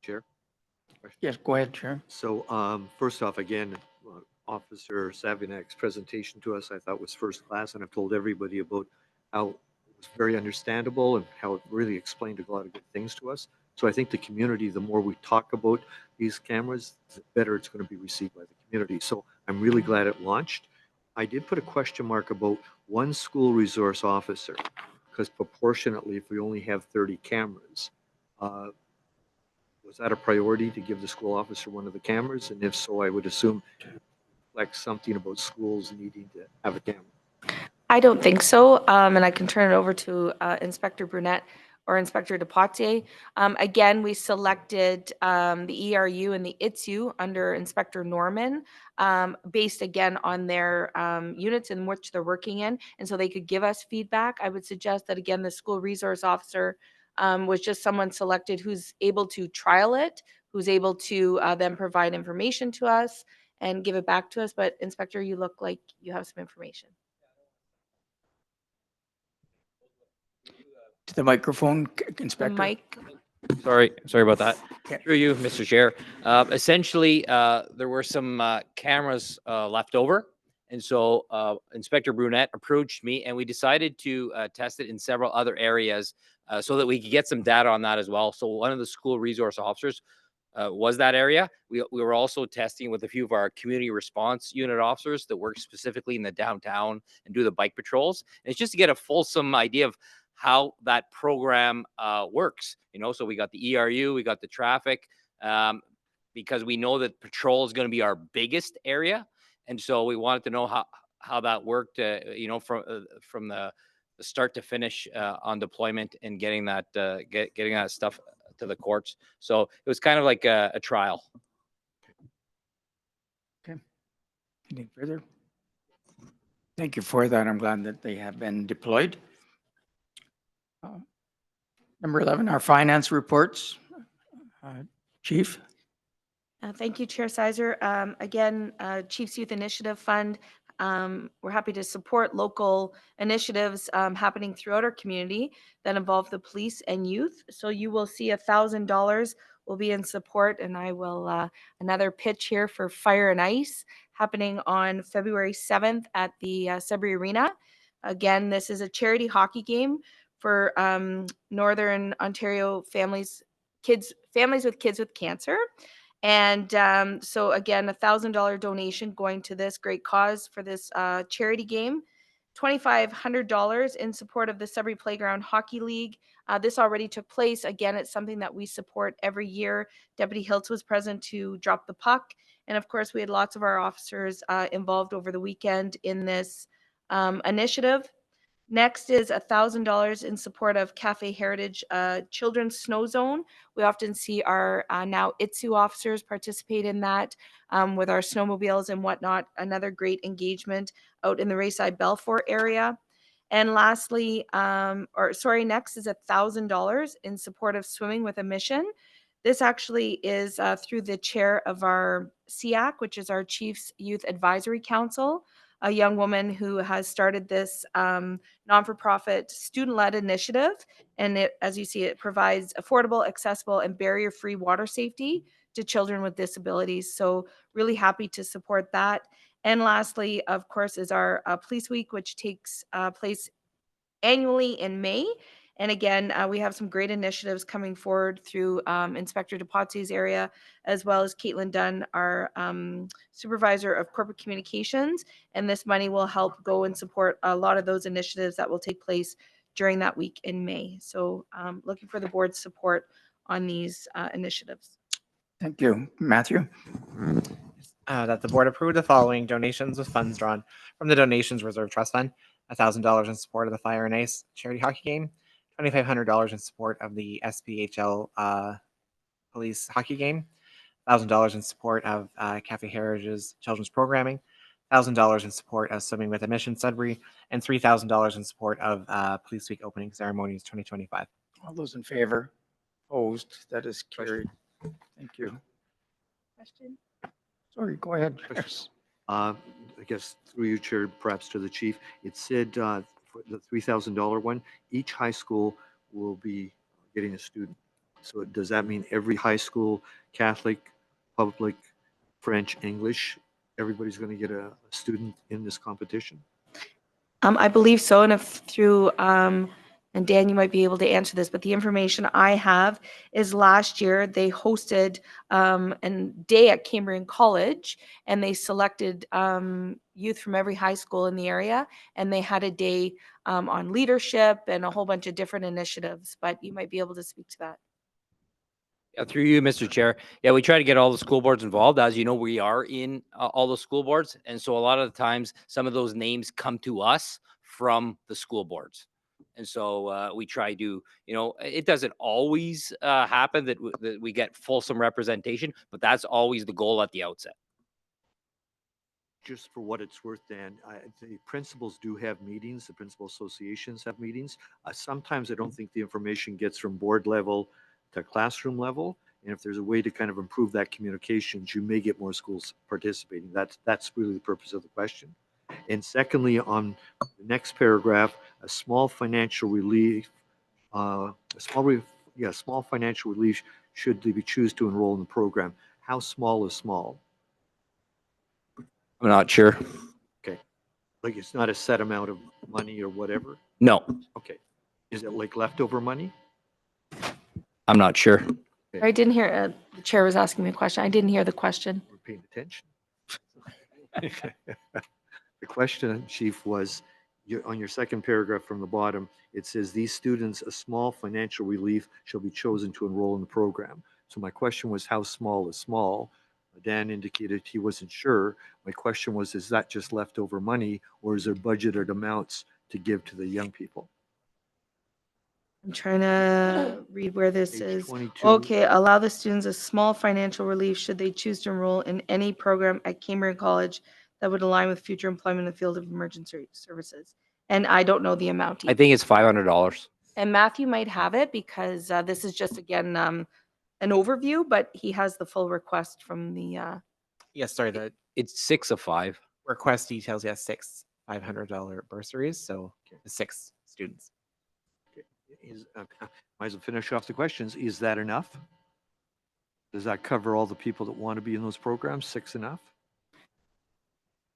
Chair? Yes, go ahead, Chair. So first off, again, Officer Savinak's presentation to us, I thought was first class, and I've told everybody about how it was very understandable and how it really explained a lot of good things to us. So I think the community, the more we talk about these cameras, the better it's going to be received by the community. So I'm really glad it launched. I did put a question mark about one school resource officer, because proportionately, if we only have 30 cameras, was that a priority to give the school officer one of the cameras? And if so, I would assume like something about schools needing to have a camera. I don't think so, and I can turn it over to Inspector Brunette or Inspector DePatier. Again, we selected the ERU and the ITSU under Inspector Norman, based again on their units in which they're working in, and so they could give us feedback. I would suggest that, again, the school resource officer was just someone selected who's able to trial it, who's able to then provide information to us and give it back to us. But Inspector, you look like you have some information. To the microphone, The Inspector. mic. Sorry about that. Okay. Through you, Mr. Chair. Essentially, there were some cameras left over. And so Inspector Brunette approached me and we decided to test it in several other areas so that we could get some data on that as well. So one of the school resource officers was that area. We were also testing with a few of our community response unit officers that work specifically in the downtown and do the bike patrols. And it's just to get a fulsome idea of how that program works. So we got the ERU, we got the traffic, because we know that patrol is going to be our biggest area. And so we wanted to know how that worked, from the start to finish on deployment and getting that getting that stuff to the courts. So it was kind of like a trial. Okay. Anything further? Thank you for that. I'm glad that they have been deployed. Number 11, our finance reports. Chief? Thank you, Chair Sizer. Again, Chiefs Youth Initiative Fund, we're happy to support local initiatives happening throughout our community that involve the police and youth. So you will see $1,000 will be in support, and I will another pitch here for Fire and Ice happening on February 7th at the Sudbury Arena. Again, this is a charity hockey game for Northern Ontario families with kids with cancer. And so again, $1,000 donation going to this great cause for this charity game. $2,500 in support of the Sudbury Playground Hockey League. This already took place. Again, it's something that we support every year. Deputy Hiltz was present to drop the puck. And of course, we had lots of our officers involved over the weekend in this initiative. Next is $1,000 in support of Cafe Heritage Children's Snow Zone. We often see our now ITSU officers participate in that with our snowmobiles and whatnot. Another great engagement out in the Rayside Belfort area. And lastly, next is $1,000 in support of Swimming with a Mission. This actually is through the chair of our CIAC, which is our Chiefs Youth Advisory Council, a young woman who has started this non-for-profit student-led initiative. And it, as you see, it provides affordable, accessible, and barrier-free water safety to children with disabilities. So really happy to support that. And lastly, of course, is our Police Week, which takes place annually in May. And again, we have some great initiatives coming forward through Inspector DePatier's area, as well as Caitlin Dunn, our Supervisor of Corporate Communications. And this money will help go and support a lot of those initiatives that will take place during that week in May. So looking for the board's support on these initiatives. Thank you. Matthew? That the board approve the following donations with funds drawn from the Donations Reserve Trust Fund: $1,000 in support of the Fire and Ice charity hockey game, $2,500 in support of the SPHL police hockey game, $1,000 in support of Cafe Heritage's children's programming, $1,000 in support of Swimming with a Mission Sudbury, and $3,000 in support of Police Week opening ceremonies 2025. All those in favor? Opposed? That is carried. Thank you. Question? Sorry, go ahead. I guess through you, Chair, perhaps to the chief, it said for the $3,000 one, each high school will be getting a student. So does that mean every high school, Catholic, public, French, English, everybody's going to get a student in this competition? I believe so, and if through, and Dan, you might be able to answer this, but the information I have is last year they hosted a day at Cambrian College, and they selected youth from every high school in the area, and they had a day on leadership and a whole bunch of different initiatives, but you might be able to speak to that. Yeah, through you, Mr. Chair. Yeah, we try to get all the school boards involved. As you know, we are in all the school boards. And so a lot of the times, some of those names come to us from the school boards. And so we try to, it doesn't always happen that, that we get fulsome representation, but that's always the goal at the outset. Just for what it's worth, Dan, the principals do have meetings. The principal associations have meetings. Sometimes I don't think the information gets from board level to classroom level. And if there's a way to kind of improve that communications, you may get more schools participating. That's really the purpose of the question. And secondly, on the next paragraph, a small financial relief, small financial relief should they choose to enroll in the program. How small is small? I'm not sure. Okay. Like it's not a set amount of money or whatever? No, Okay. Is it like leftover money? I'm not sure. I didn't hear, the chair was asking me a question. I didn't hear the question. We're paying attention. The question, Chief, was on your second paragraph from the bottom, it says these students, a small financial relief shall be chosen to enroll in the program. So my question was, how small is small? Dan indicated he wasn't sure. My question was, is that just leftover money or is there budgeted amounts to give to the young people? I'm trying to read where this Page is. 22. Okay, allow the students a small financial relief should they choose to enroll in any program at Cambrian College that would align with future employment in the field of emergency services. And I don't know the amount. I think it's $500. And Matthew might have it because this is just, again, an overview, but he has the full request from the, Yes, sorry, the It's 6 of 5. request details, yes, 6 $500 bursaries, so 6 students. Might as well finish off the questions. Is that enough? Does that cover all the people that want to be in those programs? 6 enough?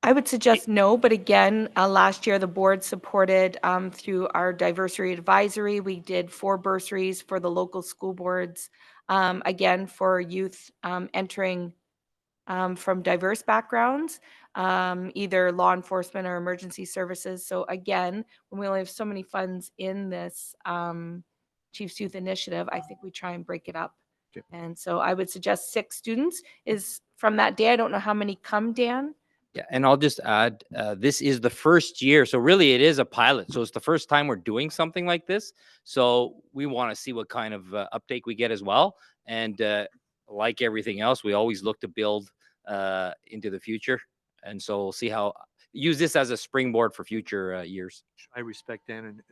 I would suggest no, but again, last year the board supported through our diversity advisory. We did 4 bursaries for the local school boards, again, for youth entering from diverse backgrounds, either law enforcement or emergency services. So again, when we only have so many funds in this Chiefs Youth Initiative, I think we try and break it up. Okay. And so I would suggest 6 students is from that day. I don't know how many come, Dan. Yeah, and I'll just add, this is the first year. So really it is a pilot. So it's the first time we're doing something like this. So we want to see what kind of uptake we get as well. And like everything else, we always look to build into the future. And so we'll see how, use this as a springboard for future years. I respect Dan and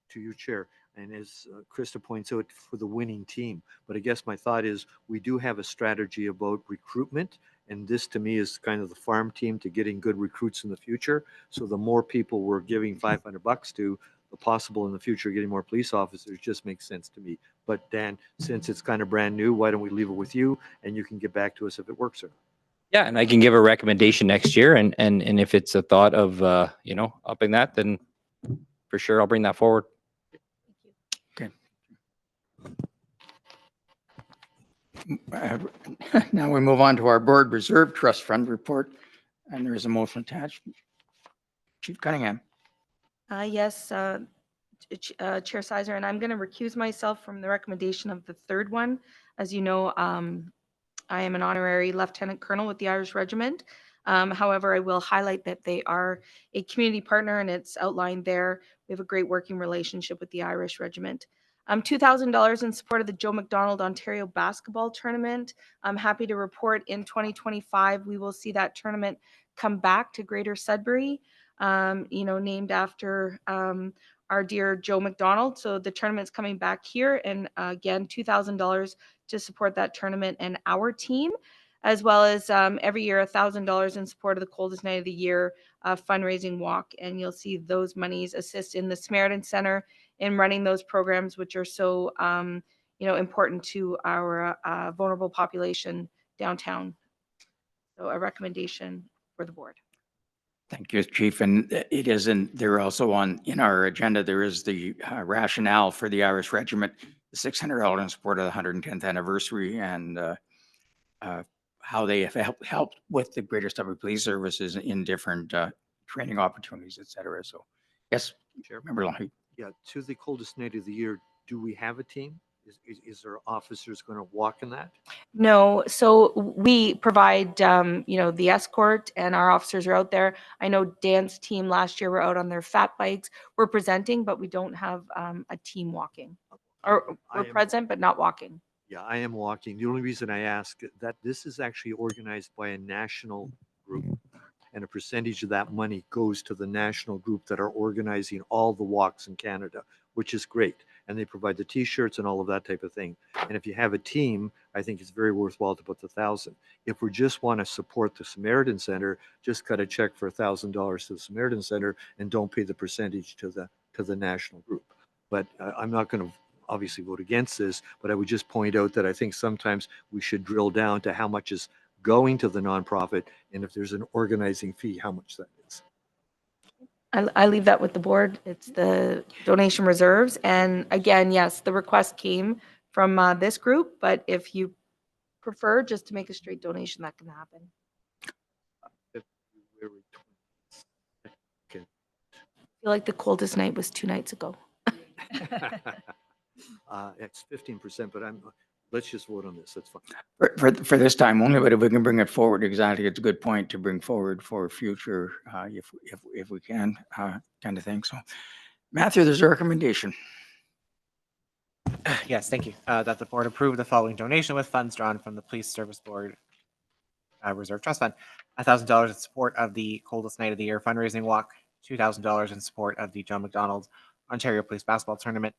to your chair. And as Krista points out, for the winning team. But I guess my thought is we do have a strategy about recruitment. And this to me is kind of the farm team to getting good recruits in the future. So the more people we're giving $500 to, the possible in the future getting more police officers just makes sense to me. But Dan, since it's kind of brand new, why don't we leave it with you and you can get back to us if it works or not. Yeah, and I can give a recommendation next year. And if it's a thought of, upping that, then for sure I'll bring that forward. Now we move on to our board reserve trust fund report, and there is a motion attached. Chief Cunningham. Yes, Chair Sizer, and I'm going to recuse myself from the recommendation of the third one. As you know, I am an honorary lieutenant colonel with the Irish Regiment. However, I will highlight that they are a community partner, and it's outlined there. We have a great working relationship with the Irish Regiment. $2,000 in support of the Joe McDonald Ontario Basketball Tournament. I'm happy to report in 2025, we will see that tournament come back to Greater Sudbury, named after our dear Joe McDonald. So the tournament's coming back here, and again, $2,000 to support that tournament and our team, as well as every year $1,000 in support of the coldest night of the year fundraising walk. And you'll see those monies assist in the Samaritan Center in running those programs, which are so important to our vulnerable population downtown. So a recommendation for the board. Thank you, Chief. And it is there also in our agenda, there is the rationale for the Irish Regiment, the $600 in support of the 110th anniversary, and how they have helped with the Greater Sudbury Police Services in different training opportunities, et cetera. So, yes, Chair. Member Lougheed. Yeah, to the coldest night of the year, do we have a team? Is there officers going to walk in that? No, so we provide, the escort, and our officers are out there. I know Dan's team last year were out on their fat bikes. We're presenting, but we don't have a team walking. Or I we're am- present, but not walking. Yeah, I am walking. The only reason I ask that this is actually organized by a national group, and a percentage of that money goes to the national group that are organizing all the walks in Canada, which is great. And they provide the T-shirts and all of that type of thing. And if you have a team, I think it's very worthwhile to put the 1,000. If we just want to support the Samaritan Center, just cut a check for $1,000 to the Samaritan Center and don't pay the percentage to the national group. But I'm not going to obviously vote against this, but I would just point out that I think sometimes we should drill down to how much is going to the nonprofit, and if there's an organizing fee, how much that is. I leave that with the board. It's the donation reserves. And again, yes, the request came from this group, but if you prefer just to make a straight donation, that can happen. February 22nd. I feel like the coldest night was 2 nights ago. It's 15%, but let's just vote on this. That's fine. For this time only, but if we can bring it forward, exactly, it's a good point to bring forward for future, if we can, kind of thing. So, Matthew, there's a recommendation. Yes, thank you. That the board approve the following donation with funds drawn from the Police Service Board Reserve Trust Fund: $1,000 in support of the coldest night of the year fundraising walk, $2,000 in support of the Joe McDonald Ontario Police Basketball Tournament,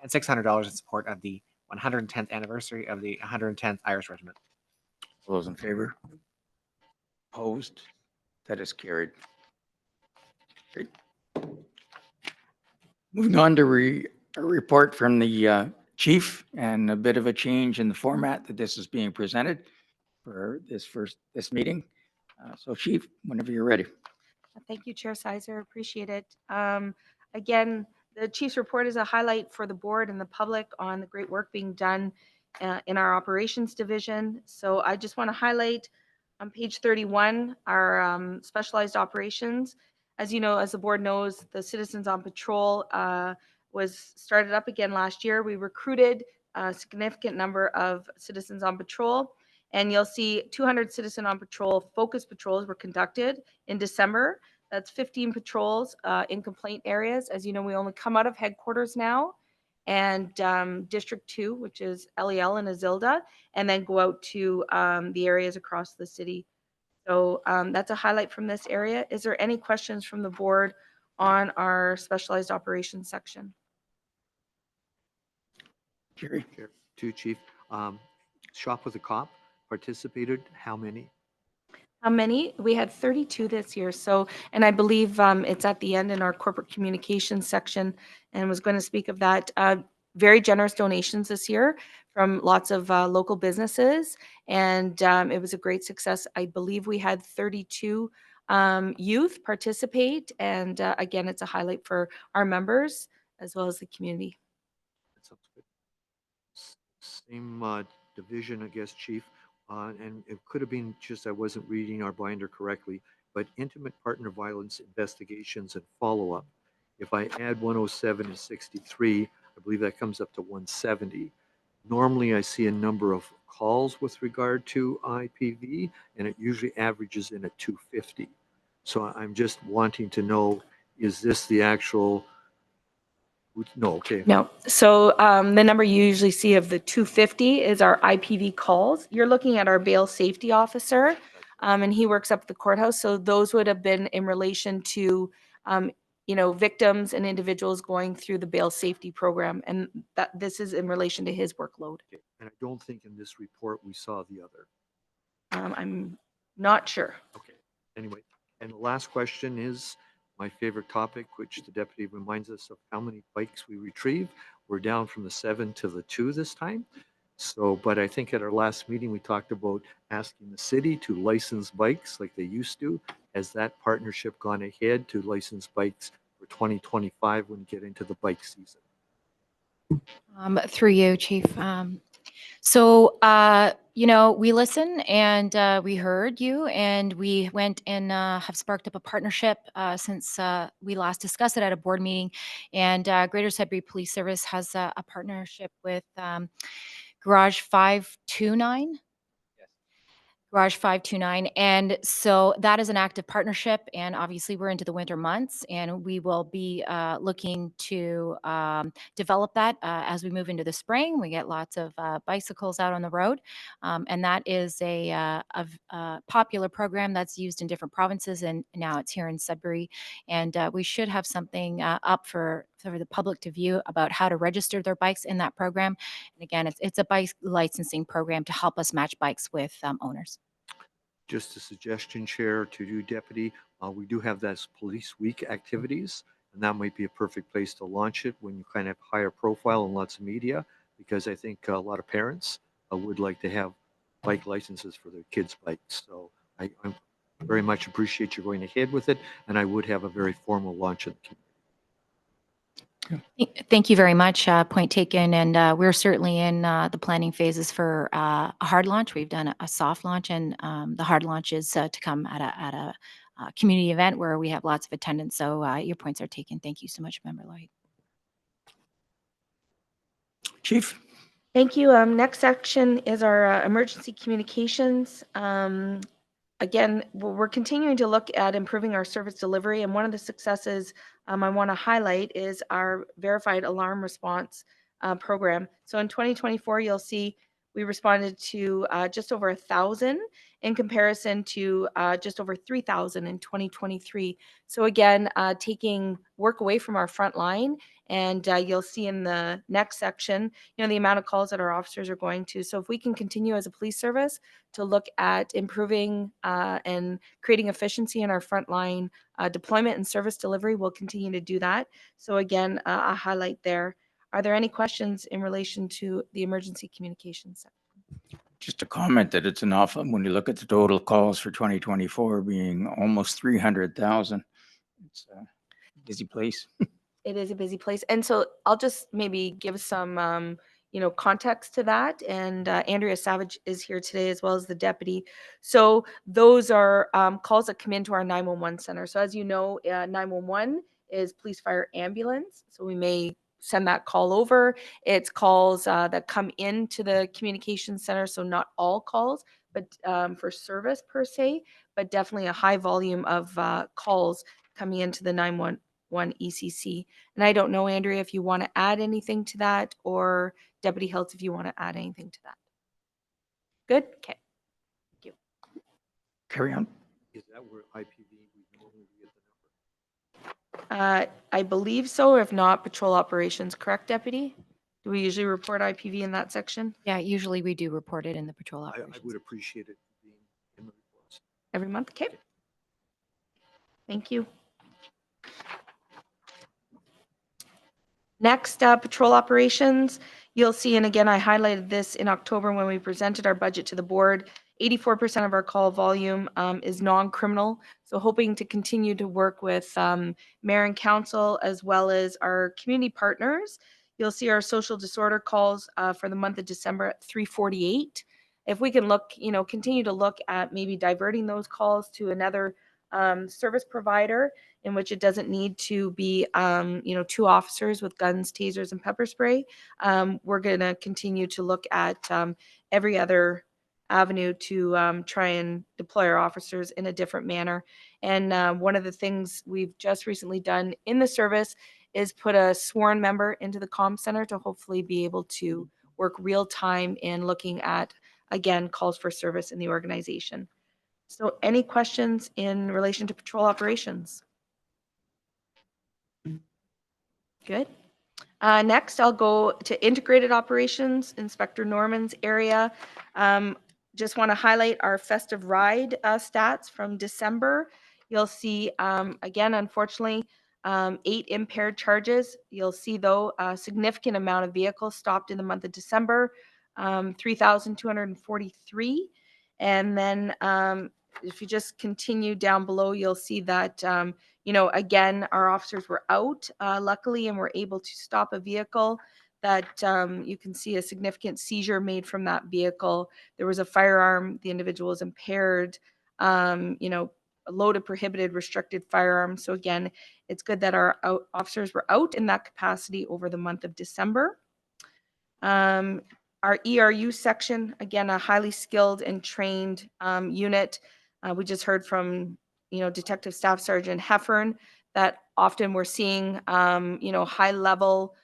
and $600 in support of the 110th anniversary of the 110th Irish Regiment. All those in favor? Opposed? That is carried. Great. Moving on to a report from the chief, and a bit of a change in the format that this is being presented for this meeting. So, Chief, whenever you're ready. Thank you, Chair Sizer. Appreciate it. Again, the chief's report is a highlight for the board and the public on the great work being done in our operations division. So I just want to highlight on page 31 our specialized operations. As you know, as the board knows, the Citizens on Patrol was started up again last year. We recruited a significant number of Citizens on Patrol, and you'll see 200 Citizen on Patrol focus patrols were conducted in December. That's 15 patrols in complaint areas. As you know, we only come out of headquarters now, and District 2, which is LEL and Azilda, and then go out to the areas across the city. So that's a highlight from this area. Is there any questions from the board on our specialized operations section? Jerry. To Chief, Shop with a Cop participated. How many? How many? We had 32 this year. So, and I believe it's at the end in our corporate communications section, and was going to speak of that. Very generous donations this year from lots of local businesses, and it was a great success. I believe we had 32 youth participate, and again, it's a highlight for our members as well as the community. That sounds good. Same division, I guess, Chief. And it could have been just I wasn't reading our binder correctly, but intimate partner violence investigations and follow-up. If I add 107 and 63, I believe that comes up to 170. Normally, I see a number of calls with regard to IPV, and it usually averages in at 250. So I'm just wanting to know, is this the actual? No, okay. No. So the number you usually see of the 250 is our IPV calls. You're looking at our bail safety officer. and he works up at the courthouse. So those would have been in relation to, victims and individuals going through the bail safety program, and that this is in relation to his workload. Okay. And I don't think in this report we saw the other. I'm not sure. Okay. Anyway, and the last question is my favorite topic, which the deputy reminds us of how many bikes we retrieve. We're down from the 7 to the 2 this time. So, but I think at our last meeting, we talked about asking the city to license bikes like they used to. Has that partnership gone ahead to license bikes for 2025 when we get into the bike season? Through you, Chief. We listened and we heard you, and we went and have sparked up a partnership since we last discussed it at a board meeting. And Greater Sudbury Police Service has a partnership with Garage 529. Garage 529. And so that is an active partnership. And obviously, we're into the winter months, and we will be looking to develop that as we move into the spring. We get lots of bicycles out on the road. And that is a popular program that's used in different provinces. And now it's here in Sudbury. And we should have something up for the public to view about how to register their bikes in that program. And again, it's a bike licensing program to help us match bikes with owners. Just a suggestion, Chair, to you, Deputy. We do have those Police Week activities, and that might be a perfect place to launch it when you kind of have higher profile and lots of media, because I think a lot of parents would like to have bike licenses for their kids' bikes. So I very much appreciate you going ahead with it, and I would have a very formal launch of the community. Thank you very much. Point taken. And we're certainly in the planning phases for a hard launch. We've done a soft launch, and the hard launch is to come at a community event where we have lots of attendance. So your points are taken. Thank you so much, Member Lloyd. Chief? Thank you. Next section is our emergency communications. Again, we're continuing to look at improving our service delivery, and one of the successes I want to highlight is our verified alarm response program. So in 2024, you'll see we responded to just over 1,000 in comparison to just over 3,000 in 2023. So again, taking work away from our front line, and you'll see in the next section, the amount of calls that our officers are going to. So if we can continue as a police service to look at improving and creating efficiency in our frontline deployment and service delivery, we'll continue to do that. So again, a highlight there. Are there any questions in relation to the emergency communications section? Just a comment that it's enough when you look at the total calls for 2024 being almost 300,000. It's a busy place. It is a busy place. And so I'll just maybe give some context to that. And Andrea Savage is here today, as well as the deputy. So those are calls that come into our 911 center. So as you know, 911 is police, fire, ambulance. So we may send that call over. It's calls that come into the communications center. So not all calls, but for service per se, but definitely a high volume of calls coming into the 911 ECC. And I don't know, Andrea, if you want to add anything to that, or Deputy Hiltz, if you want to add anything to that. Good? Okay. Thank you. Carry on. Is that where IPV we normally get the number? I believe so. If not, patrol operations. Correct, Deputy? Do we usually report IPV in that section? Yeah, usually we do report it in the patrol I operations. would appreciate it being in the reports. Every month? Okay. Thank you. Next, patrol operations. You'll see, and again, I highlighted this in October when we presented our budget to the board. 84% of our call volume is non-criminal. So hoping to continue to work with mayor and council, as well as our community partners. You'll see our social disorder calls for the month of December at 348. If we can look, continue to look at maybe diverting those calls to another service provider, in which it doesn't need to be, 2 officers with guns, tasers, and pepper spray. We're going to continue to look at every other avenue to try and deploy our officers in a different manner. And one of the things we've just recently done in the service is put a sworn member into the comm center to hopefully be able to work real time in looking at, again, calls for service in the organization. So any questions in relation to patrol operations? Good. Next, I'll go to integrated operations, Inspector Norman's area. Just want to highlight our festive ride stats from December. You'll see, again, unfortunately, 8 impaired charges. You'll see, though, a significant amount of vehicles stopped in the month of December, 3,243. And then if you just continue down below, you'll see that again, our officers were out, luckily, and were able to stop a vehicle that you can see a significant seizure made from that vehicle. There was a firearm, the individual was impaired, a loaded, prohibited, restricted firearm. So again, it's good that our officers were out in that capacity over the month of December. Our ERU section, again, a highly skilled and trained unit. We just heard from Detective Staff Sergeant Heffern that often we're seeing high level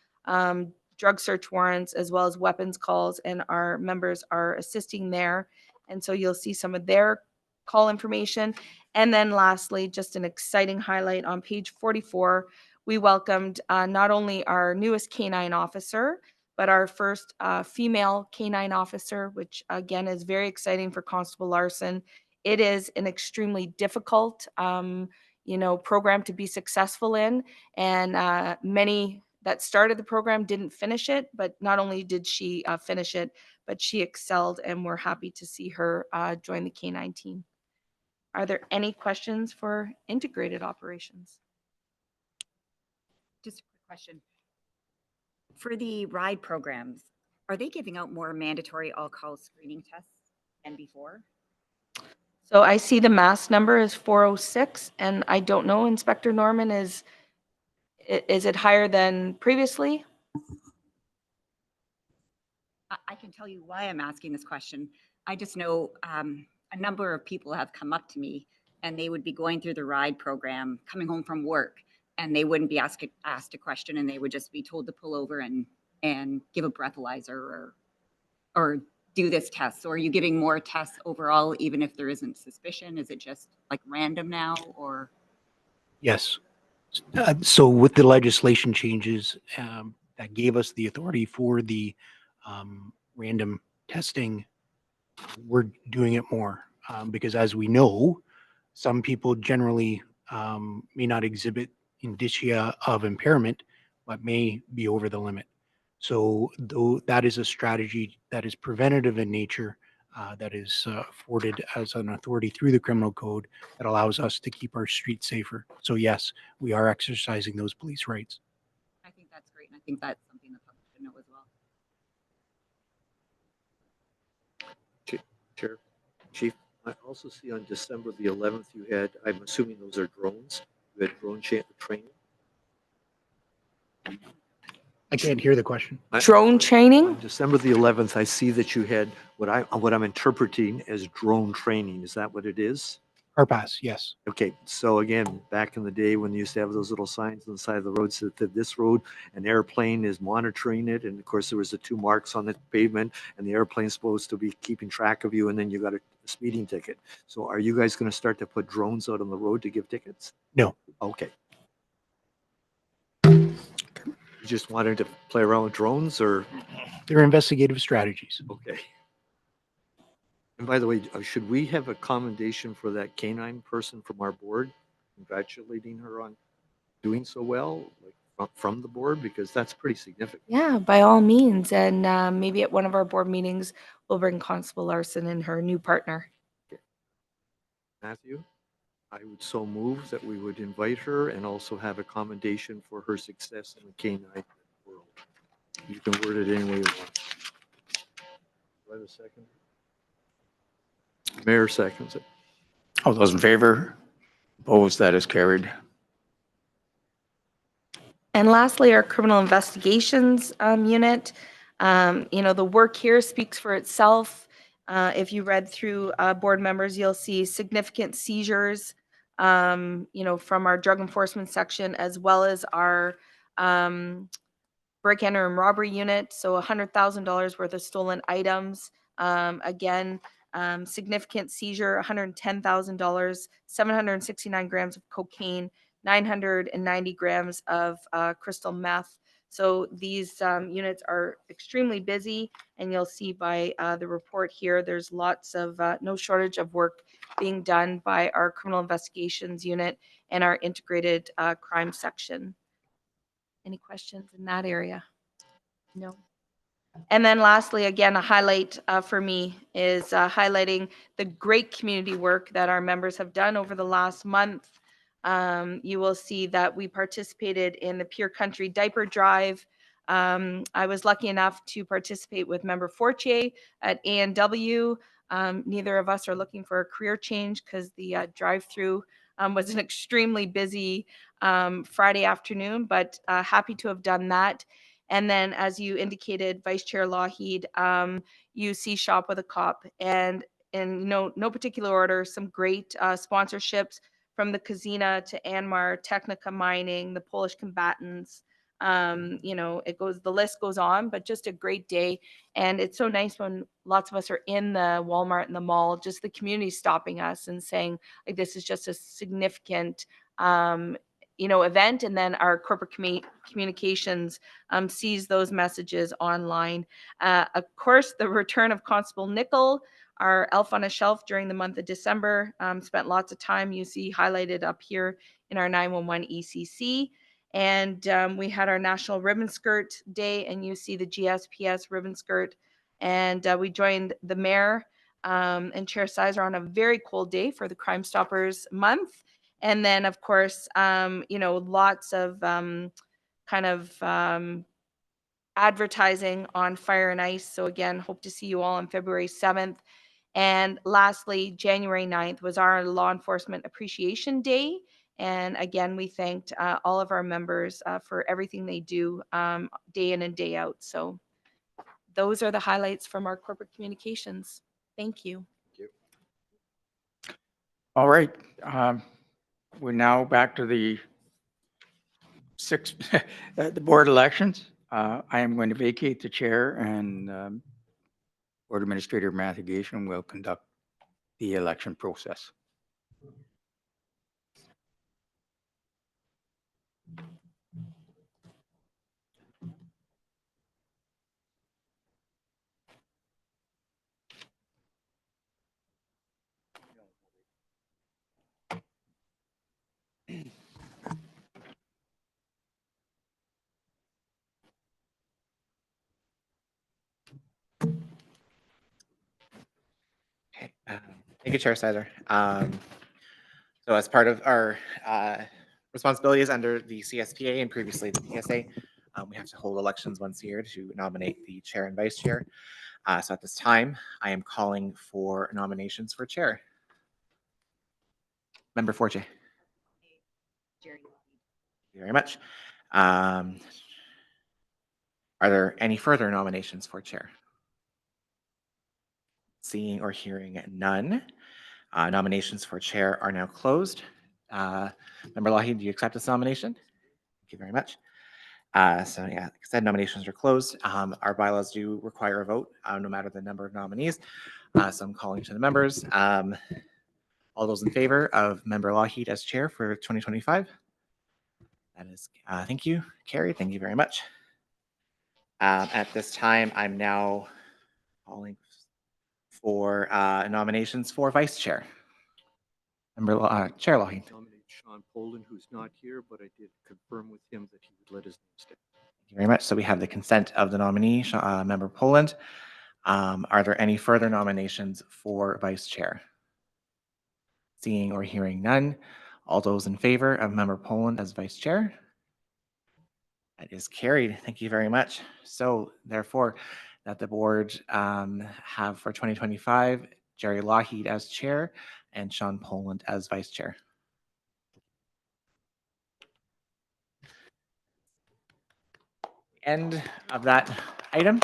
drug search warrants as well as weapons calls, and our members are assisting there. And so you'll see some of their call information. And then lastly, just an exciting highlight on page 44, we welcomed not only our newest K9 officer, but our first female K9 officer, which again is very exciting for Constable Larson. It is an extremely difficult, program to be successful in, and many that started the program didn't finish it. But not only did she finish it, but she excelled, and we're happy to see her join the K9 team. Are there any questions for integrated operations? Just a quick question. For the ride programs, are they giving out more mandatory all-call screening tests than before? So I see the mass number is 406, and I don't know, Inspector Norman, is it higher than previously? I can tell you why I'm asking this question. I just know a number of people have come up to me, and they would be going through the ride program, coming home from work, and they wouldn't be asked a question, and they would just be told to pull over and give a breathalyzer or do this test. So are you giving more tests overall, even if there isn't suspicion? Is it just like random now, or? Yes. So with the legislation changes that gave us the authority for the random testing, we're doing it more because, as we know, some people generally may not exhibit indicia of impairment, but may be over the limit. So though that is a strategy that is preventative in nature, that is afforded as an authority through the criminal code that allows us to keep our streets safer. So yes, we are exercising those police rights. I think that's great, and I think that's something the public should know as well. Chair, Chief, I also see on December the 11th, you had, I'm assuming those are drones, you had drone training? I can't hear the question. Drone training? On December the 11th, I see that you had what I'm interpreting as drone training. Is that what it is? CarPass, yes. Okay, so again, back in the day when they used to have those little signs on the side of the road said that this road, an airplane is monitoring it. And of course, there was the 2 marks on the pavement and the airplane's supposed to be keeping track of you. And then you got a speeding ticket. So are you guys going to start to put drones out on the road to give tickets? No. Okay. You just wanted to play around with drones, or? They're investigative strategies. Okay. And by the way, should we have a commendation for that K9 person from our board, congratulating her on doing so well, like from the board, because that's pretty significant. Yeah, by all means. And maybe at one of our board meetings, we'll bring Constable Larson and her new partner. Matthew, I would so move that we would invite her and also have a commendation for her success in the K9 world. You can word it any way you want. Do I have a second? Mayor seconds it. All those in favor? Opposed? That is carried. And lastly, our criminal investigations unit. The work here speaks for itself. If you read through board members, you'll see significant seizures, from our drug enforcement section, as well as our break, enter, and robbery unit. So $100,000 worth of stolen items. Again, significant seizure, $110,000, 769 grams of cocaine, 990 grams of crystal meth. So these units are extremely busy, and you'll see by the report here, there's lots of no shortage of work being done by our criminal investigations unit and our integrated crime section. Any questions in that area? No. And then lastly, again, a highlight for me is highlighting the great community work that our members have done over the last month. You will see that we participated in the Pure Country Diaper Drive. I was lucky enough to participate with member Fortier at A&W. Neither of us are looking for a career change because the drive-through was an extremely busy Friday afternoon, but happy to have done that. And then, as you indicated, Vice Chair Lougheed, you see Shop with a Cop, and in no particular order, some great sponsorships from the Kazina to Anmar, Technica Mining, the Polish Combatants. The list goes on, but just a great day. And it's so nice when lots of us are in the Walmart and the mall, just the community stopping us and saying, like, this is just a significant event, and then our corporate communications sees those messages online. Of course, the return of Constable Nickel, our elf on a shelf during the month of December, spent lots of time, you see highlighted up here in our 911 ECC. And we had our National Ribbon Skirt Day, and you see the GSPS ribbon skirt. And we joined the mayor and Chair Sizer on a very cold day for the Crime Stoppers month. And then, of course, lots of advertising on Fire and Ice. So again, hope to see you all on February 7th. And lastly, January 9th was our Law Enforcement Appreciation Day. And again, we thanked all of our members for everything they do day in and day out. So those are the highlights from our corporate communications. Thank you. All right. We're now back to the the board elections. I am going to vacate the chair, and Board Administrator Matthew Gation will conduct the election process. Okay. Thank you, Chair Sizer. So as part of our responsibilities under the CSPA and previously the PSA, we have to hold elections once a year to nominate the chair and vice chair. So at this time, I am calling for nominations for chair. Member Fortier. Thank you very much. Are there any further nominations for chair? Seeing or hearing none, nominations for chair are now closed. Member Lougheed, do you accept this nomination? Thank you very much. So yeah, like I said, nominations are closed. Our bylaws do require a vote, no matter the number of nominees. So I'm calling to the members. All those in favor of Member Lougheed as chair for 2025? That is, thank you, carried. Thank you very much. At this time, I'm now calling for nominations for vice chair. Member Chair Lougheed. Nominate Sean Poland, who's not here, but I did confirm with him that he would let his name stand. Thank you very much. So we have the consent of the nominee, Member Poland. Are there any further nominations for vice chair? Seeing or hearing none, all those in favor of Member Poland as vice chair? That is carried. Thank you very much. So therefore, that the board have for 2025, Jerry Lougheed as chair and Sean Poland as vice chair. End of that item.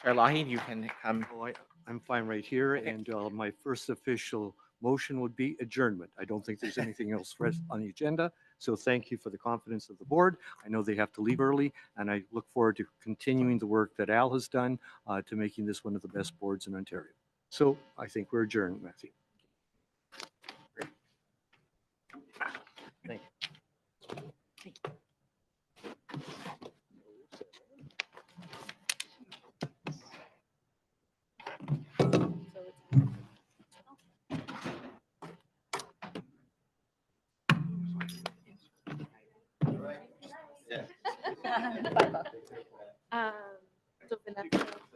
Chair Lougheed, you can come. Oh, I'm fine right here, Okay. and my first official motion would be adjournment. I don't think there's anything else for us on the agenda, so thank you for the confidence of the board. I know they have to leave early, and I look forward to continuing the work that Al has done to making this one of the best boards in Ontario. So I think we're adjourned, Matthew. Thank you. So Vanessa.